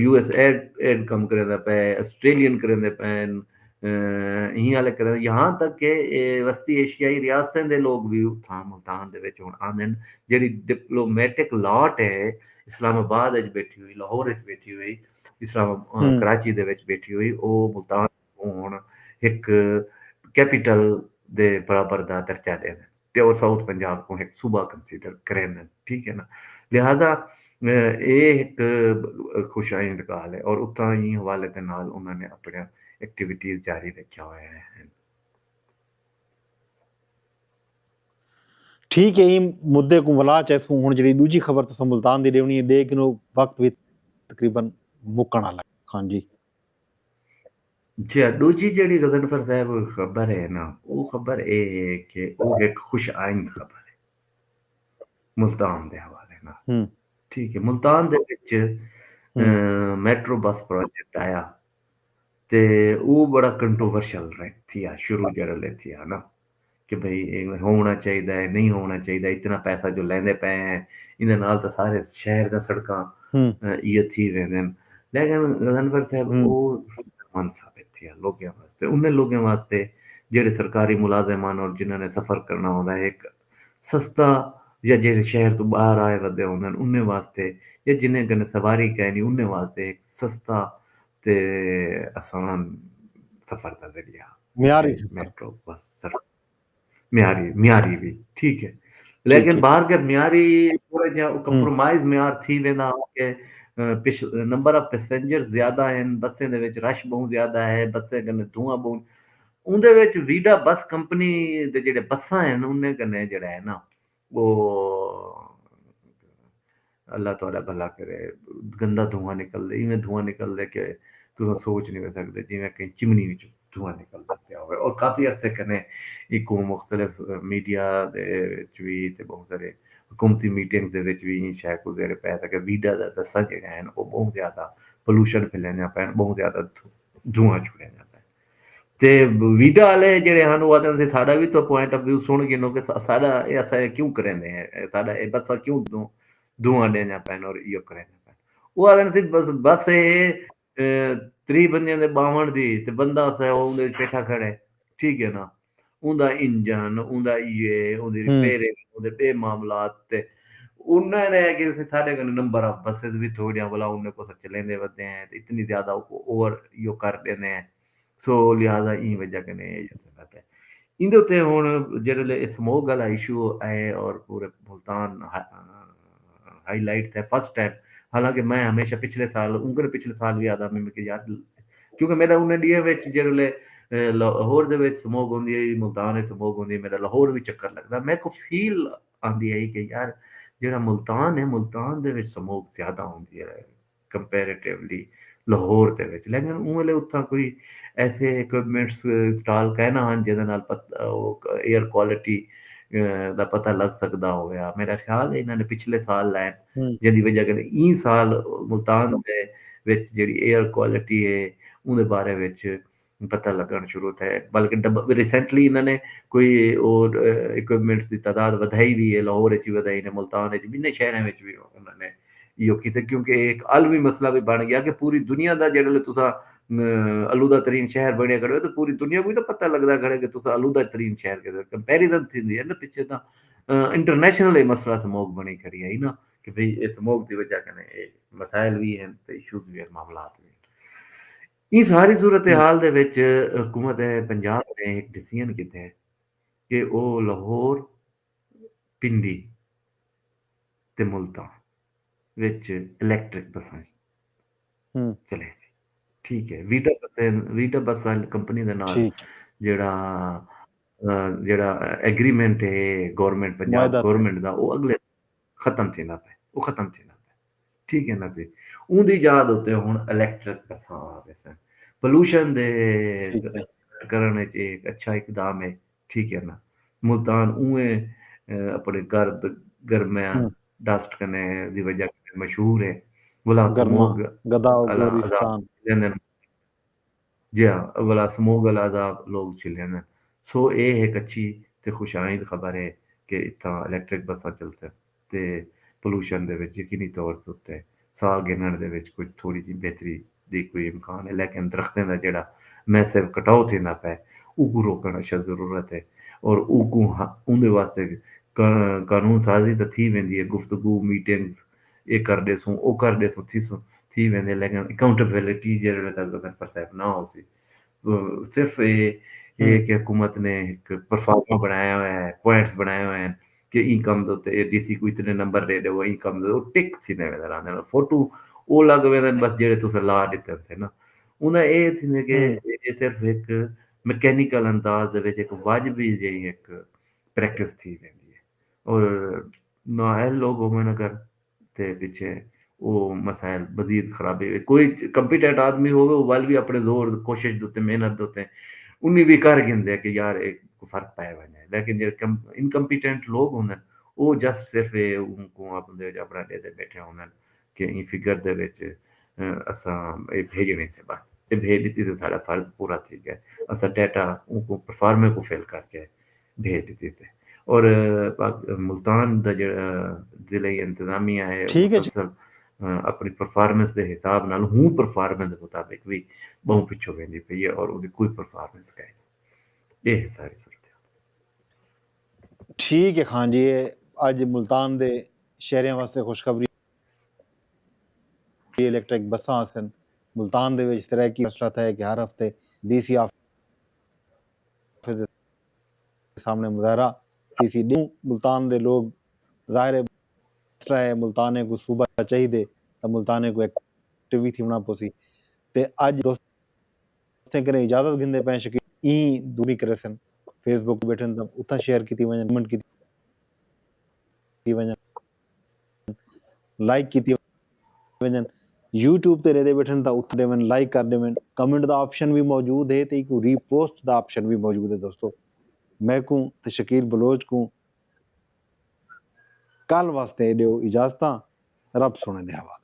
यूएस एड कम करेंदा पे ऑस्ट्रेलियन करेंदे पैन इं कर यहाँ तक कि वस्ती एशियाई रियासतें दे लोग भी उत्थां मुल्तान दे विच हुण आंदे न जेह्ड़ी डिप्लोमेटिक लॉट है इस्लामाबाद विच बैठी हुई लाहौर विच बैठी हुई कराची दे विच बैठी हुई ओह मुल्तान हुण इक कैपिटल दे बराबर दा दर्जा दे ते और साउथ पंजाब को एक सूबा कंसीडर करें, ठीक है ना। लिहाजा ਇਹ ਇੱਕ ਖੁਸ਼ਾਇੰਦ ਗੱਲ ਹੈ ਔਰ ਉਤਾਂ ਹੀ ਹਵਾਲੇ ਦੇ ਨਾਲ ਉਹਨਾਂ ਨੇ ਆਪਣੀਆਂ ਐਕਟੀਵਿਟੀਜ਼ ਜਾਰੀ ਰੱਖਿਆ ਹੋਇਆ ਹੈ। ਠੀਕ ਹੈ, ਇਹ ਮੁੱਦੇ को ਵਲਾ ਚੈਸੂ ਹੁਣ ਜਿਹੜੀ ਦੂਜੀ ਖਬਰ ਤੋਂ ਮੁਲਤਾਨ ਦੀ ਰਹਿਣੀ ਹੈ ਲੇਕਿਨ ਉਹ ਵਕਤ ਵੀ ਤਕਰੀਬਨ ਮੁੱਕਣ ਵਾਲਾ। ਹਾਂਜੀ ਜੀ ਦੂਜੀ ਜਿਹੜੀ ਗਜ਼ਨਫਰ ਸਾਹਿਬ ਖਬਰ ਹੈ ਨਾ, ਉਹ ਖਬਰ ਇਹ ਹੈ ਕਿ ਉਹ ਇੱਕ ਖੁਸ਼ਆਇੰਦ ਖਬਰ ਹੈ ਮੁਲਤਾਨ ਦੇ ਹਵਾਲੇ ਨਾਲ। ਠੀਕ ਹੈ, ਮੁਲਤਾਨ ਦੇ ਵਿੱਚ ਮੈਟਰੋ ਬੱਸ ਪ੍ਰੋਜੈਕਟ ਆਇਆ ਤੇ ਉਹ ਬੜਾ ਕੰਟਰੋਵਰਸ਼ਲ थी शुरू जड़े थी ना कि भाई होना चाहिए नहीं होना चाहिए, इतना पैसा जो लेंदे पे हैं इहदे नाल तो सारे शहर दा सड़कां ये थी वेंदे न। लेकिन गजनफर साहब वो मन साबित थी लोगों वास्ते, उन्हें लोगों वास्ते जेड़े सरकारी मुलाजिमान और जिन्होंने सफर करना होता है एक सस्ता या जेड़े शहर तो बाहर आए वदे होंदे न उन्हें वास्ते या जिन्हें कन्नै सवारी कहनी उन्हें वास्ते एक सस्ता ते आसान सफर का जरिया मेट्रो बस म्यारी भी ठीक है। लेकिन बाहर के म्यारी थोड़ा जा कंप्रोमाइज म्यार थी वेंदा के नंबर ऑफ पैसेंजर ज्यादा हैं बसें दे विच रश बहुत ज्यादा है, बसें कन्नै धुआं बहुत उंदे विच वीडा बस कंपनी दे जेड़े बसां हैं उन्हें कन्नै जेड़ा है ना वो अल्लाह तुहाड़ा भला करे गंदा धुआं निकलदा इवें धुआं निकलदा कि तुस सोच नहीं सकदे जिवें कहीं चिमनी विच धुआं निकलदा पिया होवे। और काफी अरसे कन्नै इक मुख्तलिफ मीडिया दे विच भी ते बहुत सारे हुकूमती मीटिंग दे विच भी शायद गुज़रे पे कि वीडा दा बसां जेह्ड़े हैन ओह् बहुत ज्यादा पोल्यूशन फैलाने पैन, बहुत ज्यादा धुआं छुड़ेआ जाता है ते वीडा वाले जेह्ड़े हन ओह् आखदे साढ़ा भी तो पॉइंट ऑफ व्यू सुन गिनो कि साढ़ा एह् अस क्यों करेंदे हैं, साढ़ा एह् बसां क्यों धुआं देना पैन और इहो करना पैन। ओह् आखदे बस एह् 30 बंदियां दे बावण दी ते बंदा उत्थै ओह्दे बैठा खड़ा है, ठीक है ना, उंदा इंजन उंदा ये ओह्दी रिपेयरिंग ओह्दे एह् मामलात ते उन्हें ने कि साढ़े कन्नै नंबर ऑफ बसेस भी थोड़ियां भला उन्हें कुछ चलेंदे वदे हैं ते इतनी ज्यादा ओवर यो कर देने हैं सो लिहाजा ई वजह कन्नै एह् चलदा पे। इंदे उत्ते हुन जेल्ले स्मोक आह्ला इशू आए और पूरे मुल्तान हाईलाइट थे फर्स्ट टाइम, हालांकि मैं हमेशा पिछले साल उंगर पिछले साल भी आदा मैं याद क्योंकि मेरा उन्हें दिए विच जेल्ले लाहौर दे विच स्मोक होंदी है मुल्तान विच स्मोक होंदी मेरा लाहौर भी चक्कर लगदा मेरे को फील आंदी है कि यार जेड़ा मुल्तान है मुल्तान दे विच स्मोक ज्यादा होंदी है कंपैरेटिवली लाहौर दे विच। लेकिन उहले उत्थां कोई ऐसे इक्विपमेंट्स इंस्टॉल कहना हन जेदे नाल एयर क्वालिटी दा पता लग सकदा होया। मेरा ख्याल है इन्होंने पिछले साल लैन जिहदी वजह कन्नै ई साल मुल्तान दे विच जेह्ड़ी एयर क्वालिटी है उहदे बारे विच पता लगन शुरू थे, बल्कि रिसेंटली इन्होंने कोई और इक्विपमेंट्स की तादाद वधाई भी है, लाहौर च वधाई ने मुल्तान च बिन्ने शहरें विच भी उन्होंने इहो कीते क्योंकि एक आलमी मसला भी बन गया कि पूरी दुनिया दा जेल्ले तुसा आलूदा तरीन शहर बने खड़े हो तो पूरी दुनिया को भी तो पता लगदा खड़े कि तुस आलूदा तरीन शहर के कंपैरिजन थींदी है ना पिछे तां इंटरनेशनल एह् मसला स्मोक बनी खड़ी है ना कि भाई एह् स्मोक दी वजह कन्नै एह् मसाइल भी हैं ते इशूज भी हैं मामलात भी। इस सारी सूरत हाल दे विच हुकूमत पंजाब ने एक डिसीजन कीता है कि ओह लाहौर पिंडी ते मुल्तान विच इलैक्ट्रिक बसां चले सी, ठीक है। वीडा बस कंपनी दे नाल जेड़ा जेड़ा एग्रीमेंट है गवर्नमेंट पंजाब गवर्नमेंट दा ओह् अगले खत्म थींदा पे ओह् खत्म थींदा पे, ठीक है ना जी। उंदी याद उत्ते हुन इलैक्ट्रिक बसां आ वैसे पोल्यूशन दे करने च एक अच्छा इकदाम है, ठीक है ना। मुल्तान उ'एं अपने गर्मियां डस्ट कन्नै दी वजह कन्नै मशहूर है भला स्मोक जी हाँ भला स्मोक आह्ला अजाब लोग झेल्ले न। सो एह् इक अच्छी ते खुशाइंद खबर है कि इत्थां इलैक्ट्रिक बसां चलसन ते पोल्यूशन दे विच यकीनी तौर ते उत्ते साह् गिनन दे विच कोई थोड़ी जी बेहतरी दी कोई इम्कान है। लेकिन दरख्तें दा जेह्ड़ा मैसिव कटाव थींदा पे उको रोकण अशद ज़रूरत है और उको उंदे वास्ते कानून साज़ी त थी वेंदी है, गुफ्तगू मीटिंग्स एह् कर ॾेसूं ओह् कर ॾेसूं थी वेंदे, लेकिन अकाउंटेबिलिटी जेह्ड़े तक अगर साहिब ना होसी सिर्फ एह् ये कि हुकूमत ने एक परफॉर्मा बनाया हुआ है, पॉइंट्स बनाए हुए हैं कि ई कम दे उत्ते डीसी को इतने नंबर दे देवो, ई कम दे वो टिक थींदे वेंदा रहंदा फोटू ओ लॻ वेंदा आहिनि बस जेड़े तुसें ला ॾितनि ना उन ए थींदे कि हम्म ये सिर्फ़ एक मैकेनिकल अंदाज़ दे विच एक वाजिबी जेही एक प्रैक्टिस थी वेंदी है और नाअहल लोग होवन अगर ते पिछे वो मसाइल मज़ीद ख़राबी कोई कंपीटेंट आदमी होवे वो वल भी अपने ज़ोर कोशिश दे उत्ते मेहनत दे उत्ते उन्नी भी कर गिनदे कि यार एक फ़र्क पाए वञे लेकिन जेह्ड़े इनकम्पीटेंट लोग होंदे न ਉਹ ਜਸਟ ਸਿਰਫ ਇਹ ਉਨਕੋ ਆਪਣੇ ਆਪਣਾ ਦੇ ਬੈਠੇ ਹੁੰਦੇ ਕਿ ਇਹ ਫਿਗਰ ਦੇ ਵਿੱਚ ਅਸਾਂ ਇਹ ਭੇਜਣੇ थे बस ये भेज देती तो सारा फर्ज पूरा थी गया असा डाटा उनको परफॉर्मे को फिल करके भेज देती थे और मुल्तान ਦਾ ਜਿਹੜਾ ਜ਼ਿਲ੍ਹਾ ਇੰਤਜ਼ਾਮੀਆ ਹੈ ਉਹ ठीक है जी। ਮੁਸਲਸਲ ਆਪਣੀ ਪਰਫਾਰਮੈਂਸ ਦੇ ਹਿਸਾਬ ਨਾਲ ਹੁਣ ਪਰਫਾਰਮੈਂਸ ਦੇ ਮੁਤਾਬਿਕ ਵੀ ਬਹੁਤ ਪਿੱਛੋਂ ਵੇਂਦੀ ਪਈ ਹੈ ਔਰ ਉਹਦੀ ਕੋਈ ਪਰਫਾਰਮੈਂਸ ਹੈ ਇਹ ਹੈ ਸਾਰੀ सूरत ठीक है खान जी, ये अज मुल्तान दे शहरियां वास्ते खुशखबरी इलैक्ट्रिक बसां सन मुल्तान दे विच तरक्की मसला है कि हर हफ्ते डीसी ऑफिस दे सामने मुजाहरा सीसी मुल्तान दे लोग ज़ाहिर है मसला है मुल्ताने को सूबा चाहिए तो मुल्ताने को एक्टिव थी होना पोसी ते अज दोस्तें करे इजाजत गिंदे पे शकी ई दूरी करे सन फेसबुक बैठे त उतां शेयर की वजन कमेंट की वजन लाइक की वजन यूट्यूब ते रहते बैठे त उते वन लाइक कर दे कमेंट का ऑप्शन भी मौजूद है तो एक रीपोस्ट का ऑप्शन भी मौजूद है दोस्तों मैं को ते शकील बलोच को कल वास्ते दियो इजाजत रब सुने दे हवाले।